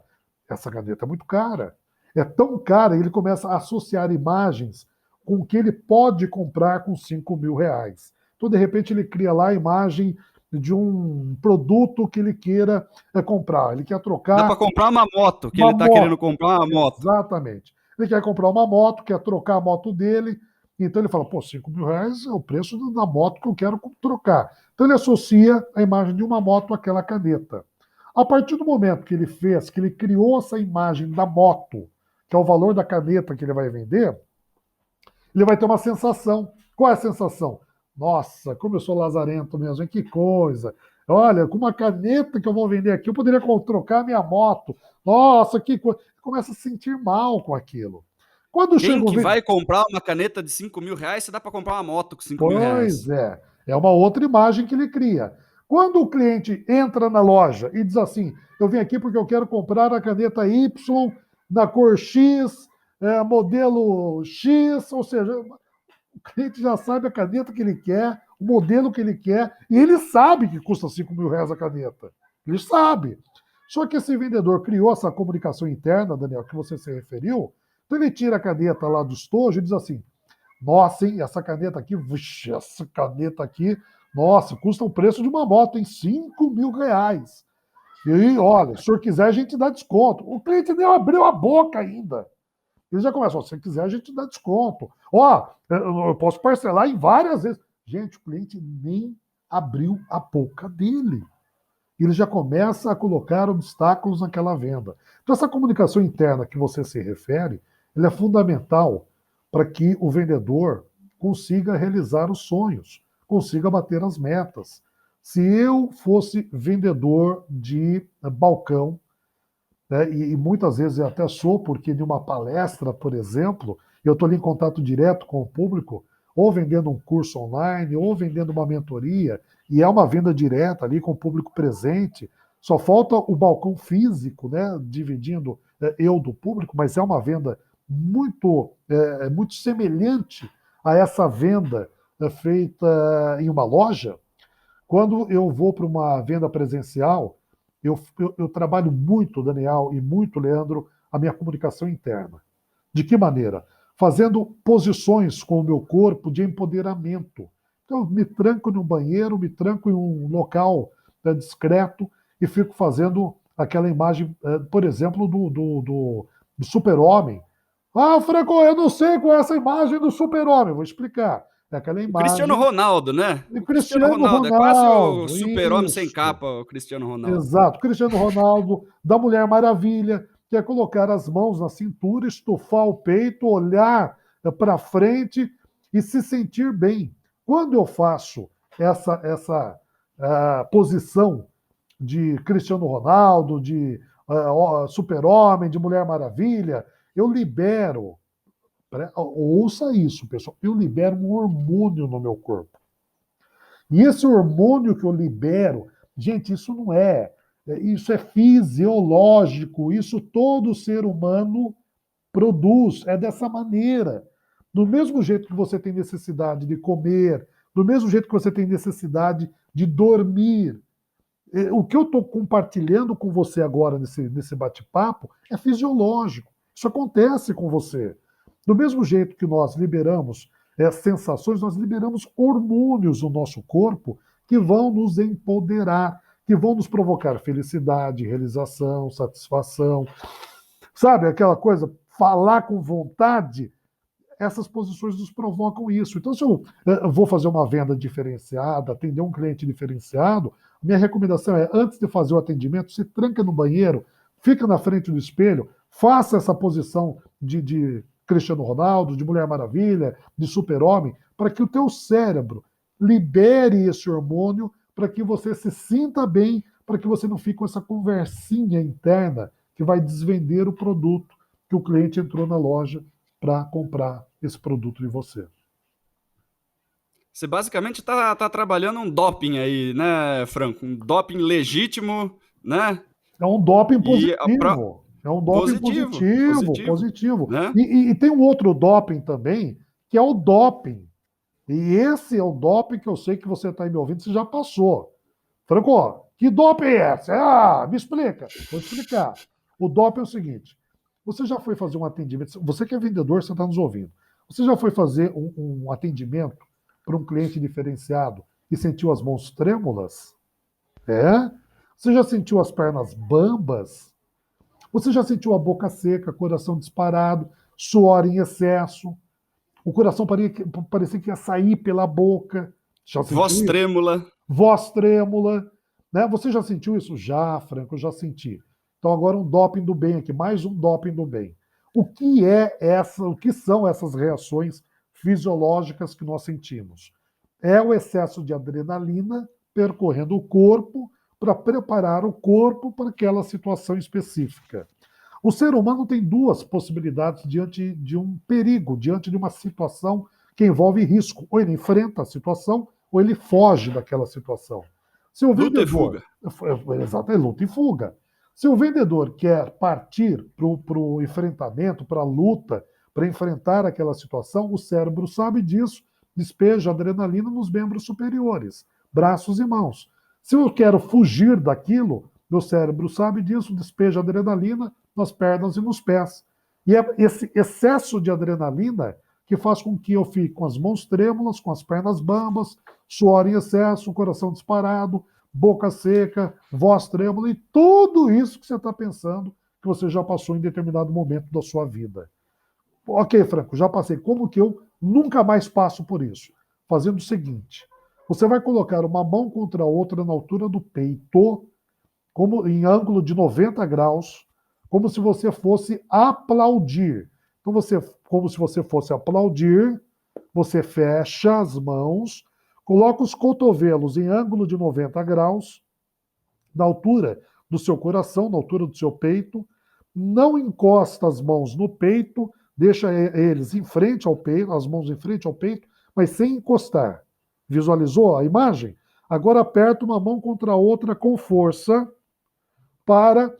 Essa caneta é muito cara. É tão cara, ele começa a associar imagens com o que ele pode comprar com R$ 5.000. Então, de repente, ele cria lá a imagem de um produto que ele queira comprar. Ele quer trocar. Dá para comprar uma moto, que ele está querendo comprar uma moto. Exatamente. Ele quer comprar uma moto, quer trocar a moto dele. Então ele fala, pô, R$ 5.000 é o preço da moto que eu quero trocar. Então ele associa a imagem de uma moto àquela caneta. A partir do momento que ele fez, que ele criou essa imagem da moto, que é o valor da caneta que ele vai vender, ele vai ter uma sensação. Qual é a sensação? Nossa, como eu sou lazarento mesmo, hein? Que coisa. Olha, com uma caneta que eu vou vender aqui, eu poderia trocar minha moto. Nossa, que coisa. Começa a se sentir mal com aquilo. Quando Quem chega que vai comprar uma caneta de R$ 5.000 se dá para comprar uma moto com R$ 5.000? Pois é. É uma outra imagem que ele cria. Quando o cliente entra na loja e diz assim, eu vim aqui porque eu quero comprar a caneta Y na cor X, modelo X, ou seja, o cliente já sabe a caneta que ele quer, o modelo que ele quer, e ele sabe que custa R$ 5.000 a caneta. Ele sabe. Só que esse vendedor criou essa comunicação interna, Daniel, que você se referiu, então ele tira a caneta lá do estojo e diz assim, nossa, hein, essa caneta aqui, vixe, essa caneta aqui, nossa, custa o preço de uma moto, em R$ 5.000. E olha, se o senhor quiser, a gente dá desconto. O cliente nem abriu a boca ainda. Ele já começa, se quiser, a gente dá desconto. Ó, eu posso parcelar em várias vezes. Gente, o cliente nem abriu a boca dele. Ele já começa a colocar obstáculos naquela venda. Então, essa comunicação interna que você se refere, ela é fundamental para que o vendedor consiga realizar os sonhos, consiga bater as metas. Se eu fosse vendedor de balcão, né, e muitas vezes eu até sou, porque em uma palestra, por exemplo, eu estou ali em contato direto com o público, ou vendendo um curso online, ou vendendo uma mentoria, e é uma venda direta ali com o público presente. Só falta o balcão físico, né, dividindo eu do público, mas é uma venda muito semelhante a essa venda feita em uma loja. Quando eu vou para uma venda presencial, eu trabalho muito, Daniel, e muito, Leandro, a minha comunicação interna. De que maneira? Fazendo posições com o meu corpo de empoderamento. Então, eu me tranco num banheiro, me tranco em um local discreto e fico fazendo aquela imagem, por exemplo, do super-homem. Ah, Franco, eu não sei qual é essa imagem do super-homem. Vou explicar. É aquela O Cristiano imagem Ronaldo, né? de O Cristiano Cristiano Ronaldo é quase o Ronaldo. super-homem sem Isso. capa, o Cristiano Ronaldo. Exato, Cristiano Ronaldo, da Mulher Maravilha, que é colocar as mãos na cintura, estufar o peito, olhar para frente e se sentir bem. Quando eu faço essa posição de Cristiano Ronaldo, de Super-Homem, de Mulher Maravilha, eu libero, ouça isso, pessoal, eu libero um hormônio no meu corpo. E esse hormônio que eu libero, gente, isso é fisiológico, isso todo ser humano produz, é dessa maneira. Do mesmo jeito que você tem necessidade de comer, do mesmo jeito que você tem necessidade de dormir. O que eu estou compartilhando com você agora nesse bate-papo é fisiológico. Isso acontece com você. Do mesmo jeito que nós liberamos sensações, nós liberamos hormônios no nosso corpo que vão nos empoderar, que vão nos provocar felicidade, realização, satisfação. Sabe aquela coisa, falar com vontade? Essas posições nos provocam isso. Então, se eu vou fazer uma venda diferenciada, atender um cliente diferenciado, minha recomendação é, antes de fazer o atendimento, se tranca no banheiro, fica na frente do espelho, faça essa posição de Cristiano Ronaldo, de Mulher Maravilha, de Super-Homem, para que o teu cérebro libere esse hormônio, para que você se sinta bem, para que você não fique com essa conversinha interna que vai desvender o produto que o cliente entrou na loja para comprar esse produto de você. Você basicamente está trabalhando um doping aí, né, Franco? Um doping legítimo, né? É um doping E positivo. É um doping positivo. Né? E tem um outro doping também, que é o doping. E esse é o doping que eu sei que você está aí me ouvindo, você já passou. Franco, que doping é esse? Ah, me explica. Vou explicar. O doping é o seguinte: você já foi fazer um atendimento, você que é vendedor, você está nos ouvindo. Você já foi fazer um atendimento para um cliente diferenciado e sentiu as mãos trêmulas? É? Você já sentiu as pernas bambas? Você já sentiu a boca seca, coração disparado, suor em excesso? O coração parecia que ia sair pela boca. Já sentiu Voz isso? trêmula. Voz trêmula. Né? Você já sentiu isso? Já, Franco, eu já senti. Então agora um doping do bem aqui, mais um doping do bem. O que são essas reações fisiológicas que nós sentimos? É o excesso de adrenalina percorrendo o corpo para preparar o corpo para aquela situação específica. O ser humano tem duas possibilidades diante de um perigo, diante de uma situação que envolve risco. Ou ele enfrenta a situação, ou ele foge daquela situação. Se o Luta e vendedor, fuga. exato, é luta e fuga. Se o vendedor quer partir para o enfrentamento, para a luta, para enfrentar aquela situação, o cérebro sabe disso, despeja adrenalina nos membros superiores, braços e mãos. Se eu quero fugir daquilo, Meu cérebro sabe disso, despeja adrenalina nas pernas e nos pés. E é esse excesso de adrenalina que faz com que eu fique com as mãos trêmulas, com as pernas bambas, suor em excesso, coração disparado, boca seca, voz trêmula e tudo isso que você está pensando que você já passou em determinado momento da sua vida. Ok, Franco, já passei. Como que eu nunca mais passo por isso? Fazendo o seguinte: você vai colocar uma mão contra a outra na altura do peito, como em ângulo de 90 graus, como se você fosse aplaudir. Então, como se você fosse aplaudir, você fecha as mãos, coloca os cotovelos em ângulo de 90 graus, na altura do seu coração, na altura do seu peito, não encosta as mãos no peito, deixa eles em frente ao peito, as mãos em frente ao peito, mas sem encostar. Visualizou a imagem? Agora aperta uma mão contra a outra com força, para,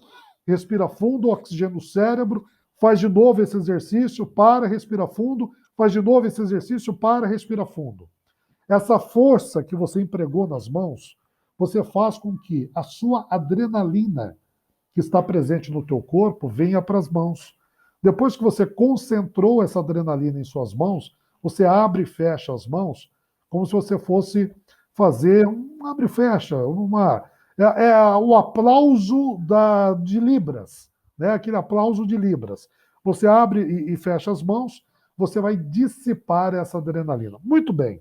respira fundo, oxigênio no cérebro, faz de novo esse exercício, para, respira fundo, faz de novo esse exercício, para, respira fundo. Essa força que você empregou nas mãos, você faz com que a sua adrenalina que está presente no teu corpo venha para as mãos. Depois que você concentrou essa adrenalina em suas mãos, você abre e fecha as mãos como se você fosse fazer um abre e fecha, o aplauso de Libras, né? Aquele aplauso de Libras. Você abre e fecha as mãos, você vai dissipar essa adrenalina. Muito bem.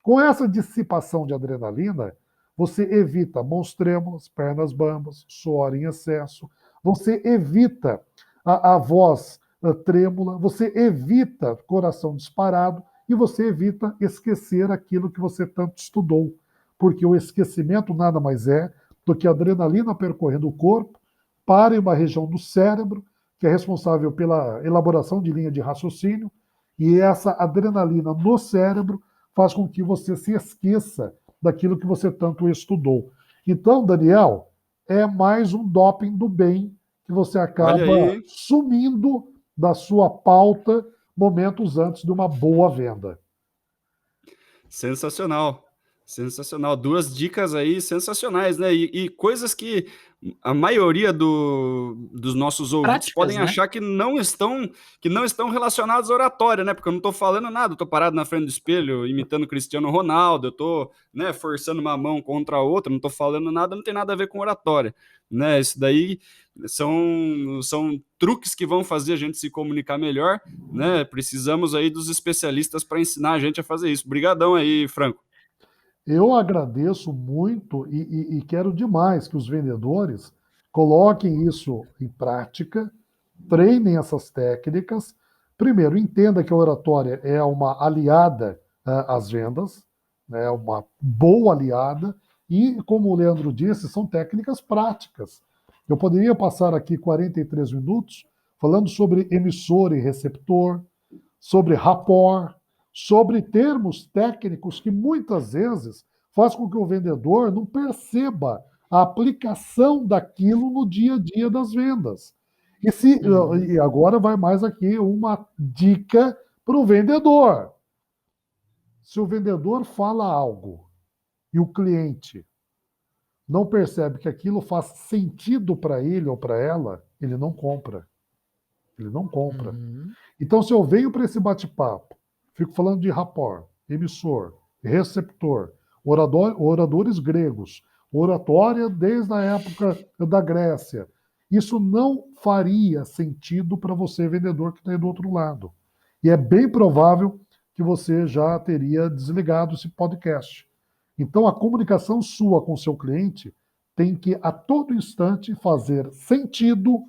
Com essa dissipação de adrenalina, você evita mãos trêmulas, pernas bambas, suor em excesso, você evita a voz trêmula, você evita coração disparado e você evita esquecer aquilo que você tanto estudou. Porque o esquecimento nada mais é do que a adrenalina percorrendo o corpo para uma região do cérebro, que é responsável pela elaboração de linha de raciocínio, e essa adrenalina no cérebro faz com que você se esqueça daquilo que você tanto estudou. Então, Daniel, é mais um doping do bem que você acaba sumindo da sua pauta momentos antes de uma boa venda. Sensacional. Sensacional. Duas dicas aí sensacionais, né? E coisas que a maioria dos nossos ouvintes Práticas, podem né? achar que não estão relacionados à oratória, né? Porque eu não estou falando nada, eu estou parado na frente do espelho imitando Cristiano Ronaldo, eu estou, né, forçando uma mão contra a outra, não estou falando nada, não tem nada a ver com oratória, né? Isso daí são truques que vão fazer a gente se comunicar melhor, né? Precisamos aí dos especialistas para ensinar a gente a fazer isso. Obrigadão aí, Franco. Eu agradeço muito e quero demais que os vendedores coloquem isso em prática, treinem essas técnicas. Primeiro, entenda que a oratória é uma aliada às vendas, né, uma boa aliada, e, como o Leandro disse, são técnicas práticas. Eu poderia passar aqui 43 minutos falando sobre emissor e receptor, sobre rapport, sobre termos técnicos que muitas vezes faz com que o vendedor não perceba a aplicação daquilo no dia a dia das vendas. E agora vai mais aqui uma dica para o vendedor. Se o vendedor fala algo e o cliente não percebe que aquilo faz sentido para ele ou para ela, ele não compra. Ele não compra. Então, se eu venho para esse bate-papo, fico falando de rapport, emissor, receptor, oradores gregos, oratória desde a época da Grécia, isso não faria sentido para você, vendedor, que está aí do outro lado. E é bem provável que você já teria desligado esse podcast. Então, a comunicação sua com o seu cliente tem que, a todo instante, fazer sentido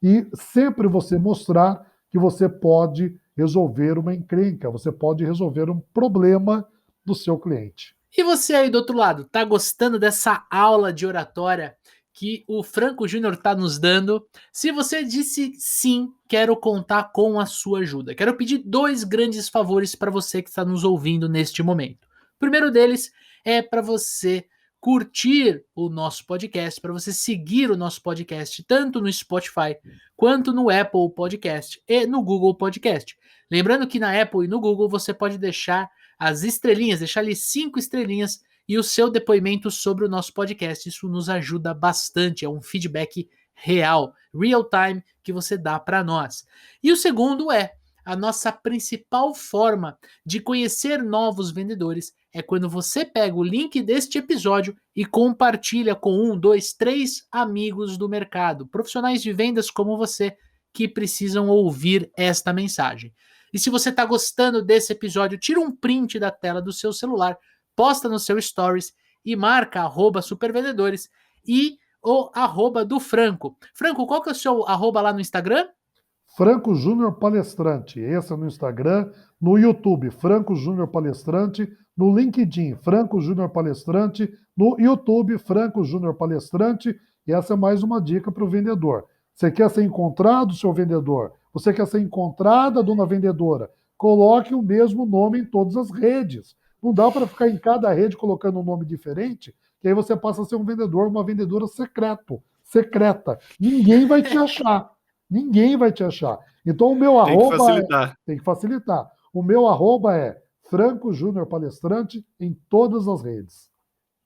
e sempre você mostrar que você pode resolver uma encrenca, você pode resolver um problema do seu cliente. E você aí do outro lado, tá gostando dessa aula de oratória que o Franco Júnior tá nos dando? Se você disse sim, quero contar com a sua ajuda. Quero pedir 2 grandes favores para você que está nos ouvindo neste momento. O primeiro deles é para você curtir o nosso podcast, para você seguir o nosso podcast tanto no Spotify quanto no Apple Podcast e no Google Podcast. Lembrando que na Apple e no Google você pode deixar as estrelinhas, deixar ali 5 estrelinhas e o seu depoimento sobre o nosso podcast. Isso nos ajuda bastante, é um feedback real, real time, que você dá para nós. E o segundo é a nossa principal forma de conhecer novos vendedores é quando você pega o link deste episódio e compartilha com 1, 2, 3 amigos do mercado, profissionais de vendas como você, que precisam ouvir esta mensagem. E se você está gostando desse episódio, tira um print da tela do seu celular, posta no seu stories e marca @supervendedores e o @ do Franco. Franco, qual que é o seu @ lá no Instagram? Franco Júnior Palestrante. Esse é no Instagram, no YouTube, Franco Júnior Palestrante, no LinkedIn, Franco Júnior Palestrante, no YouTube, Franco Júnior Palestrante. E essa é mais uma dica para o vendedor. Você quer ser encontrado, seu vendedor? Você quer ser encontrada, dona vendedora? Coloque o mesmo nome em todas as redes. Não dá para ficar em cada rede colocando um nome diferente, que aí você passa a ser um vendedor, uma vendedora secreta. Ninguém vai te achar. Ninguém vai te achar. Então o meu Tem que arroba facilitar. tem que facilitar. O meu arroba é Franco Júnior Palestrante em todas as redes.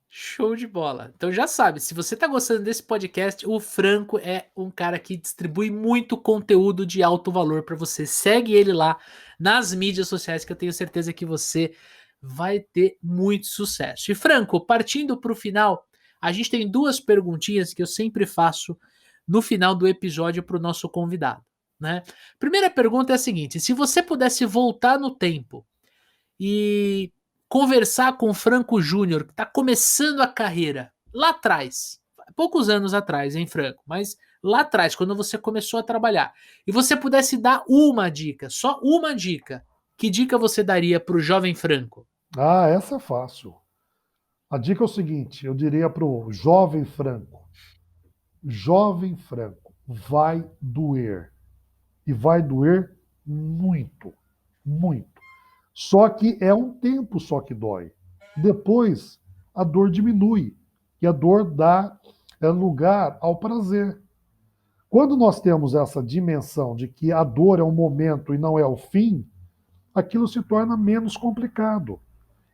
Show de bola. Então já sabe, se você tá gostando desse podcast, o Franco é um cara que distribui muito conteúdo de alto valor para você. Segue ele lá nas mídias sociais que eu tenho certeza que você vai ter muito sucesso. E Franco, partindo para o final, a gente tem duas perguntinhas que eu sempre faço no final do episódio para o nosso convidado, né? Primeira pergunta é a seguinte: se você pudesse voltar no tempo e conversar com o Franco Júnior, que está começando a carreira lá atrás, poucos anos atrás, hein, Franco? Mas lá atrás, quando você começou a trabalhar, e você pudesse dar uma dica, só uma dica, que dica você daria para o jovem Franco? Ah, essa é fácil. A dica é o seguinte: eu diria para o jovem Franco, vai doer. E vai doer muito, muito. Só que é um tempo só que dói. Depois, a dor diminui. E a dor dá lugar ao prazer. Quando nós temos essa dimensão de que a dor é um momento e não é o fim, aquilo se torna menos complicado.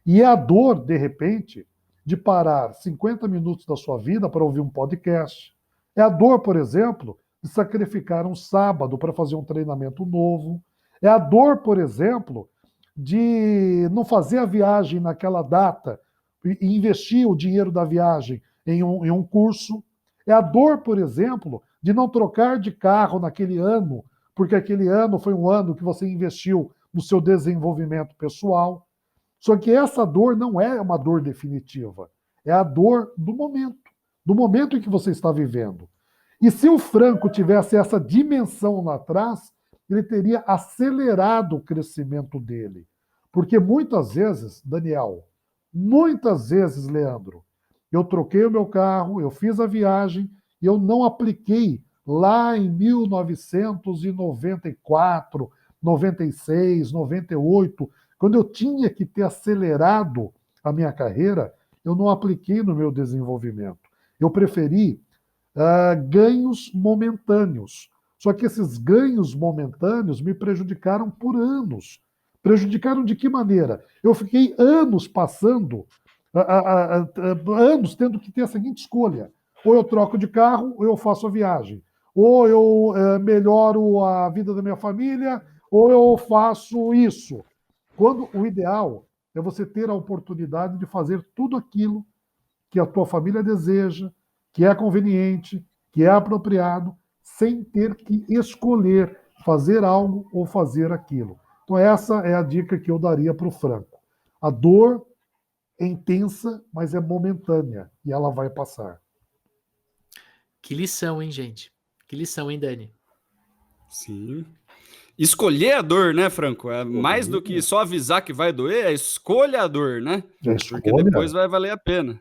E é a dor, de repente, de parar 50 minutos da sua vida para ouvir um podcast. É a dor, por exemplo, de sacrificar um sábado para fazer um treinamento novo. É a dor, por exemplo, de não fazer a viagem naquela data e investir o dinheiro da viagem em um curso. É a dor, por exemplo, de não trocar de carro naquele ano, porque aquele ano foi um ano que você investiu no seu desenvolvimento pessoal. Só que essa dor não é uma dor definitiva. É a dor do momento em que você está vivendo. E se o Franco tivesse essa dimensão lá atrás, ele teria acelerado o crescimento dele. Porque muitas vezes, Daniel, muitas vezes, Leandro, eu troquei o meu carro, eu fiz a viagem e eu não apliquei lá em 1994, 96, 98, quando eu tinha que ter acelerado a minha carreira, eu não apliquei no meu desenvolvimento. Eu preferi ganhos momentâneos. Só que esses ganhos momentâneos me prejudicaram por anos. Prejudicaram de que maneira? Eu fiquei anos passando, anos tendo que ter a seguinte escolha: ou eu troco de carro, ou eu faço a viagem. Ou eu melhoro a vida da minha família, ou eu faço isso. Quando o ideal é você ter a oportunidade de fazer tudo aquilo que a tua família deseja, que é conveniente, que é apropriado, sem ter que escolher fazer algo ou fazer aquilo. Então essa é a dica que eu daria para o Franco. A dor é intensa, mas é momentânea e ela vai passar. Que lição, hein, gente? Que lição, hein, Dani? Sim. Escolher a dor, né, Franco? É mais do que só avisar que vai doer, é escolha a dor, né? Porque depois vai valer a pena.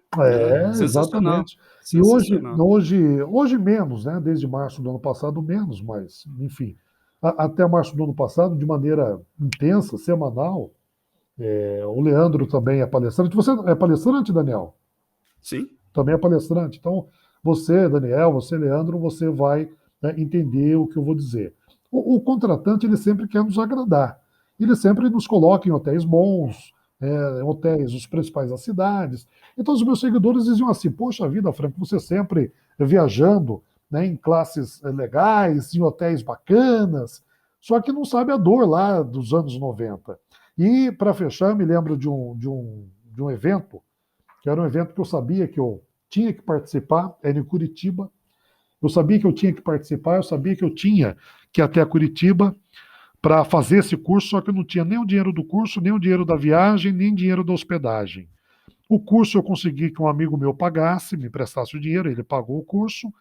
Sensacional. Exatamente. E Sensacional. hoje menos, né? Desde março do ano passado, menos, mas, enfim. Até março do ano passado, de maneira intensa, semanal, o Leandro também é palestrante. Você é palestrante, Daniel? Sim. Também é palestrante. Então, você, Daniel, você, Leandro, você vai, né, entender o que eu vou dizer. O contratante, ele sempre quer nos agradar. Ele sempre nos coloca em hotéis bons, hotéis, os principais das cidades. Então os meus seguidores diziam assim, poxa vida, Franco, você sempre viajando, né, em classes legais, em hotéis bacanas, só que não sabe a dor lá dos anos 90. E, para fechar, eu me lembro de um evento, que era um evento que eu sabia que eu tinha que participar, era em Curitiba. Eu sabia que eu tinha que participar, eu sabia que eu tinha que ir até Curitiba para fazer esse curso, só que eu não tinha nem o dinheiro do curso, nem o dinheiro da viagem, nem dinheiro da hospedagem. O curso eu consegui que um amigo meu pagasse, me prestasse o dinheiro, ele pagou o curso.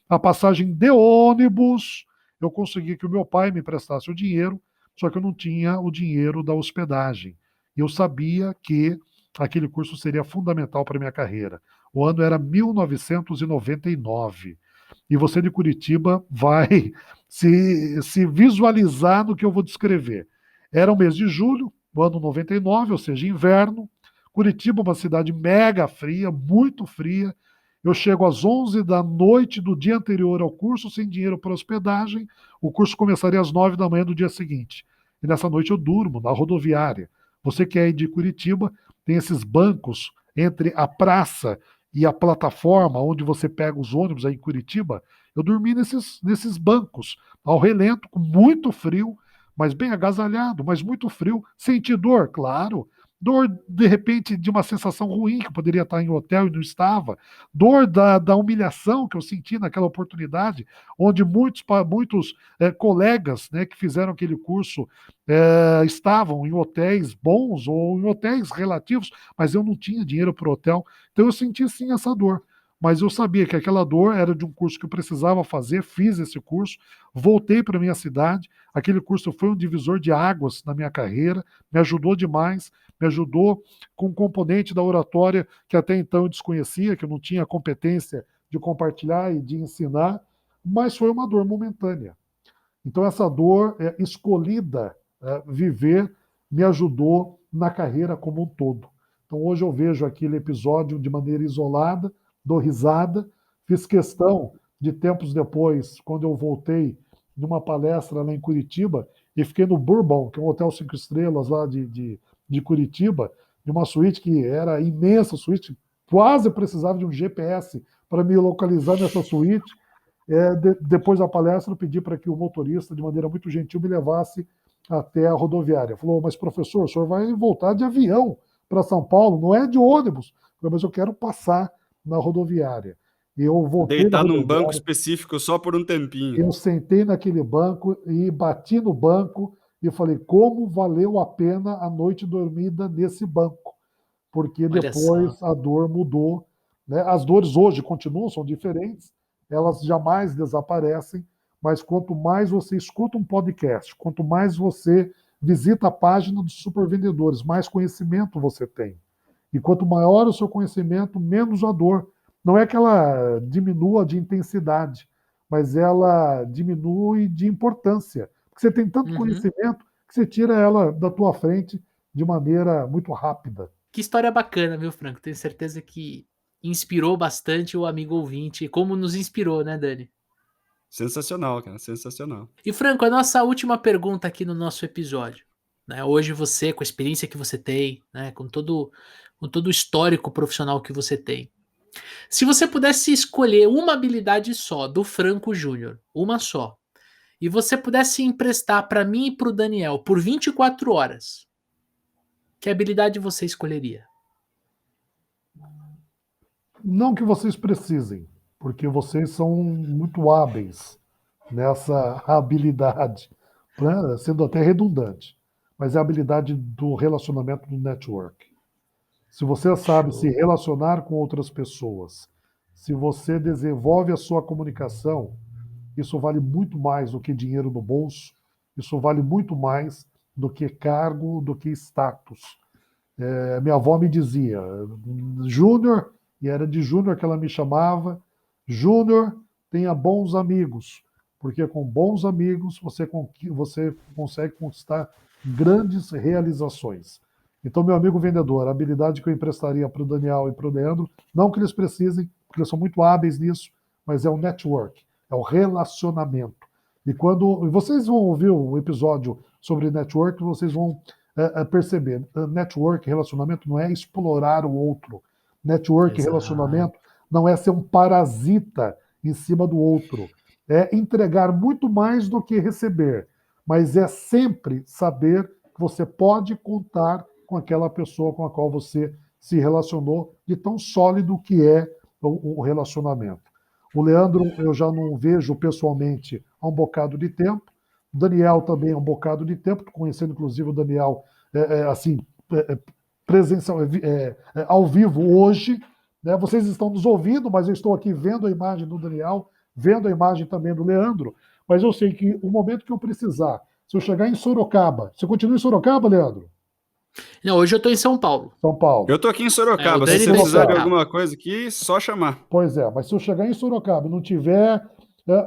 A passagem de ônibus, eu consegui que o meu pai me prestasse o dinheiro, só que eu não tinha o dinheiro da hospedagem. E eu sabia que aquele curso seria fundamental para a minha carreira. O ano era 1999. E você de Curitiba vai se visualizar no que eu vou descrever. Era o mês de julho, o ano 99, ou seja, inverno. Curitiba, uma cidade mega fria, muito fria. Eu chego às 11 da noite do dia anterior ao curso, sem dinheiro para hospedagem. O curso começaria às 9 da manhã do dia seguinte. E nessa noite eu durmo na rodoviária. Você que é de Curitiba, tem esses bancos entre a praça e a plataforma onde você pega os ônibus aí em Curitiba. Eu dormi nesses bancos, ao relento, com muito frio, mas bem agasalhado, mas muito frio. Senti dor, claro. Dor, de repente, de uma sensação ruim, que poderia estar em hotel e não estava. Dor da humilhação que eu senti naquela oportunidade, onde muitos colegas, né, que fizeram aquele curso estavam em hotéis bons ou em hotéis relativos, mas eu não tinha dinheiro para o hotel. Então eu senti sim essa dor. Mas eu sabia que aquela dor era de um curso que eu precisava fazer, fiz esse curso, voltei para minha cidade. Aquele curso foi um divisor de águas na minha carreira, me ajudou demais, me ajudou com um componente da oratória que até então eu desconhecia, que eu não tinha competência de compartilhar e de ensinar, mas foi uma dor momentânea. Então, essa dor escolhida, viver, me ajudou na carreira como um todo. Então, hoje eu vejo aquele episódio de maneira isolada, dou risada, fiz questão de tempos depois, quando eu voltei numa palestra lá em Curitiba, e fiquei no Bourbon, que é um hotel 5 estrelas lá de Curitiba, de uma suíte que era imensa, suíte, quase precisava de um GPS para me localizar nessa suíte. Depois da palestra, eu pedi para que o motorista, de maneira muito gentil, me levasse até a rodoviária. Falou, mas professor, o senhor vai voltar de avião para São Paulo, não é de ônibus. Falei, mas eu quero passar na rodoviária. Eu voltei na Deitar num banco rodoviária, específico só por um tempinho. eu sentei naquele banco e bati no banco e falei, como valeu a pena a noite dormida nesse banco? Porque Olha só. depois a dor mudou, né? As dores hoje continuam, são diferentes, elas jamais desaparecem, mas quanto mais você escuta um podcast, quanto mais você visita a página dos supervendedores, mais conhecimento você tem. E quanto maior o seu conhecimento, menos a dor. Não é que ela diminua de intensidade, mas ela diminui de importância. Porque você tem tanto Uhum. conhecimento que você tira ela da tua frente de maneira muito rápida. Que história bacana, viu, Franco? Tenho certeza que inspirou bastante o amigo ouvinte, como nos inspirou, né, Dani? Sensacional, cara, sensacional. E Franco, a nossa última pergunta aqui no nosso episódio, né? Hoje você, com a experiência que você tem, né, com todo o histórico profissional que você tem, se você pudesse escolher uma habilidade só do Franco Júnior, uma só, e você pudesse emprestar para mim e para o Daniel por 24 horas, que habilidade você escolheria? Não que vocês precisem, porque vocês são muito hábeis nessa habilidade, né? Sendo até redundante, mas é a habilidade do relacionamento do network. Se você sabe se Show. relacionar com outras pessoas, se você desenvolve a sua comunicação, isso vale muito mais do que dinheiro no bolso, isso vale muito mais do que cargo, do que status. Minha avó me dizia, Júnior, e era de Júnior que ela me chamava, Júnior, tenha bons amigos, porque com bons amigos você consegue conquistar grandes realizações. Então, meu amigo vendedor, a habilidade que eu emprestaria para o Daniel e para o Leandro, não que eles precisem, porque eles são muito hábeis nisso, mas é o network, é o relacionamento. E quando vocês vão ouvir um episódio sobre network, vocês vão perceber. Network, relacionamento, não é explorar o outro. Network, Exato. relacionamento, não é ser um parasita em cima do outro. É entregar muito mais do que receber, mas é sempre saber que você pode contar com aquela pessoa com a qual você se relacionou, de tão sólido que é o relacionamento. O Leandro eu já não vejo pessoalmente há um bocado de tempo. O Daniel também há um bocado de tempo. Estou conhecendo, inclusive, o Daniel assim, presencial, ao vivo hoje. Né? Vocês estão nos ouvindo, mas eu estou aqui vendo a imagem do Daniel, vendo a imagem também do Leandro. Mas eu sei que o momento que eu precisar, se eu chegar em Sorocaba, você continua em Sorocaba, Leandro? Não, hoje eu tô em São Paulo. São Paulo. Eu tô aqui em O Sorocaba. Se Dani você tá em precisar de Sorocaba. alguma coisa aqui, só chamar. Pois é, mas se eu chegar em Sorocaba e não tiver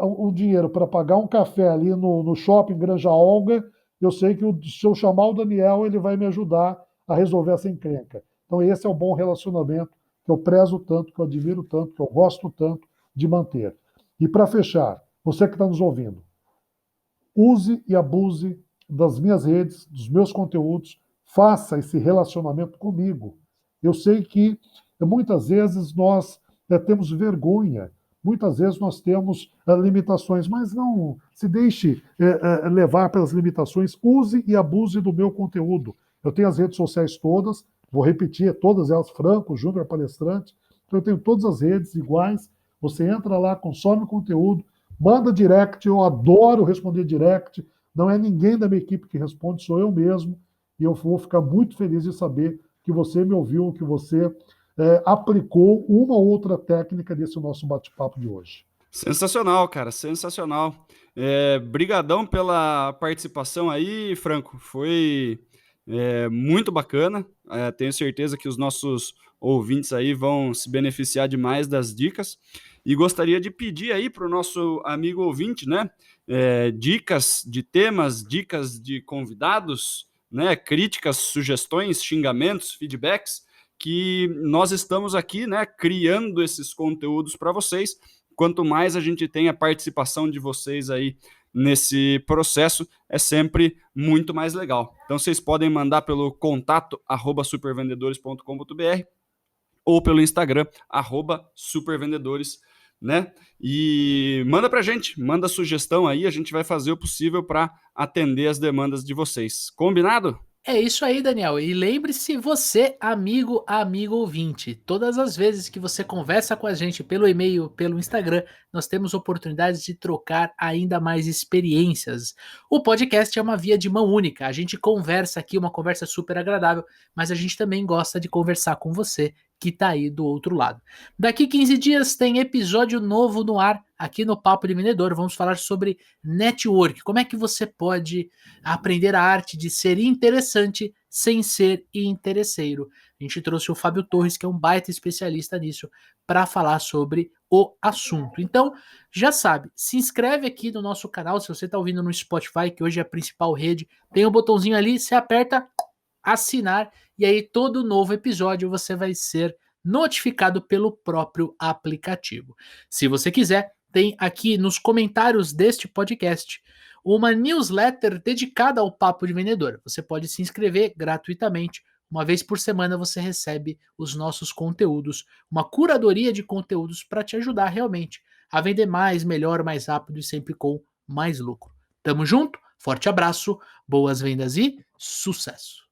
o dinheiro para pagar um café ali no shopping Granja Olga, eu sei que se eu chamar o Daniel, ele vai me ajudar a resolver essa encrenca. Então, esse é o bom relacionamento que eu prezo tanto, que eu admiro tanto, que eu gosto tanto de manter. E para fechar, você que está nos ouvindo, use e abuse das minhas redes, dos meus conteúdos, faça esse relacionamento comigo. Eu sei que muitas vezes nós temos vergonha, muitas vezes nós temos limitações, mas não se deixe levar pelas limitações, use e abuse do meu conteúdo. Eu tenho as redes sociais todas, vou repetir, todas elas, Franco, Júnior Palestrante, então eu tenho todas as redes iguais, você entra lá, consome o conteúdo, manda direct, eu adoro responder direct. Não é ninguém da minha equipe que responde, sou eu mesmo. E eu vou ficar muito feliz de saber que você me ouviu, que você aplicou uma ou outra técnica desse nosso bate-papo de hoje. Sensacional, cara, sensacional. Brigadão pela participação aí, Franco. Foi muito bacana. Tenho certeza que os nossos ouvintes aí vão se beneficiar demais das dicas. E gostaria de pedir aí para o nosso amigo ouvinte, né? Dicas de temas, dicas de convidados, né? Críticas, sugestões, xingamentos, feedbacks, que nós estamos aqui, né? Criando esses conteúdos para vocês. Quanto mais a gente tem a participação de vocês aí nesse processo, é sempre muito mais legal. Então vocês podem mandar pelo contato@supervendedores.com.br ou pelo Instagram @supervendedores, né? E manda pra gente, manda sugestão aí, a gente vai fazer o possível para atender as demandas de vocês. Combinado? É isso aí, Daniel. E lembre-se, você, amigo ouvinte, todas as vezes que você conversa com a gente pelo e-mail, pelo Instagram, nós temos oportunidades de trocar ainda mais experiências. O podcast é uma via de mão única. A gente conversa aqui, uma conversa super agradável, mas a gente também gosta de conversar com você que tá aí do outro lado. Daqui 15 dias tem episódio novo no ar aqui no Papo de Vendedor. Vamos falar sobre network. Como é que você pode aprender a arte de ser interessante sem ser interesseiro. A gente trouxe o Fábio Torres, que é um baita especialista nisso, para falar sobre o assunto. Então, já sabe, se inscreve aqui no nosso canal, se você está ouvindo no Spotify, que hoje é a principal rede, tem um botãozinho ali, você aperta assinar, e aí todo novo episódio você vai ser notificado pelo próprio aplicativo. Se você quiser, tem aqui nos comentários deste podcast uma newsletter dedicada ao Papo de Vendedor. Você pode se inscrever gratuitamente. Uma vez por semana você recebe os nossos conteúdos, uma curadoria de conteúdos para te ajudar realmente a vender mais, melhor, mais rápido e sempre com mais lucro. Tamo junto, forte abraço, boas vendas e sucesso!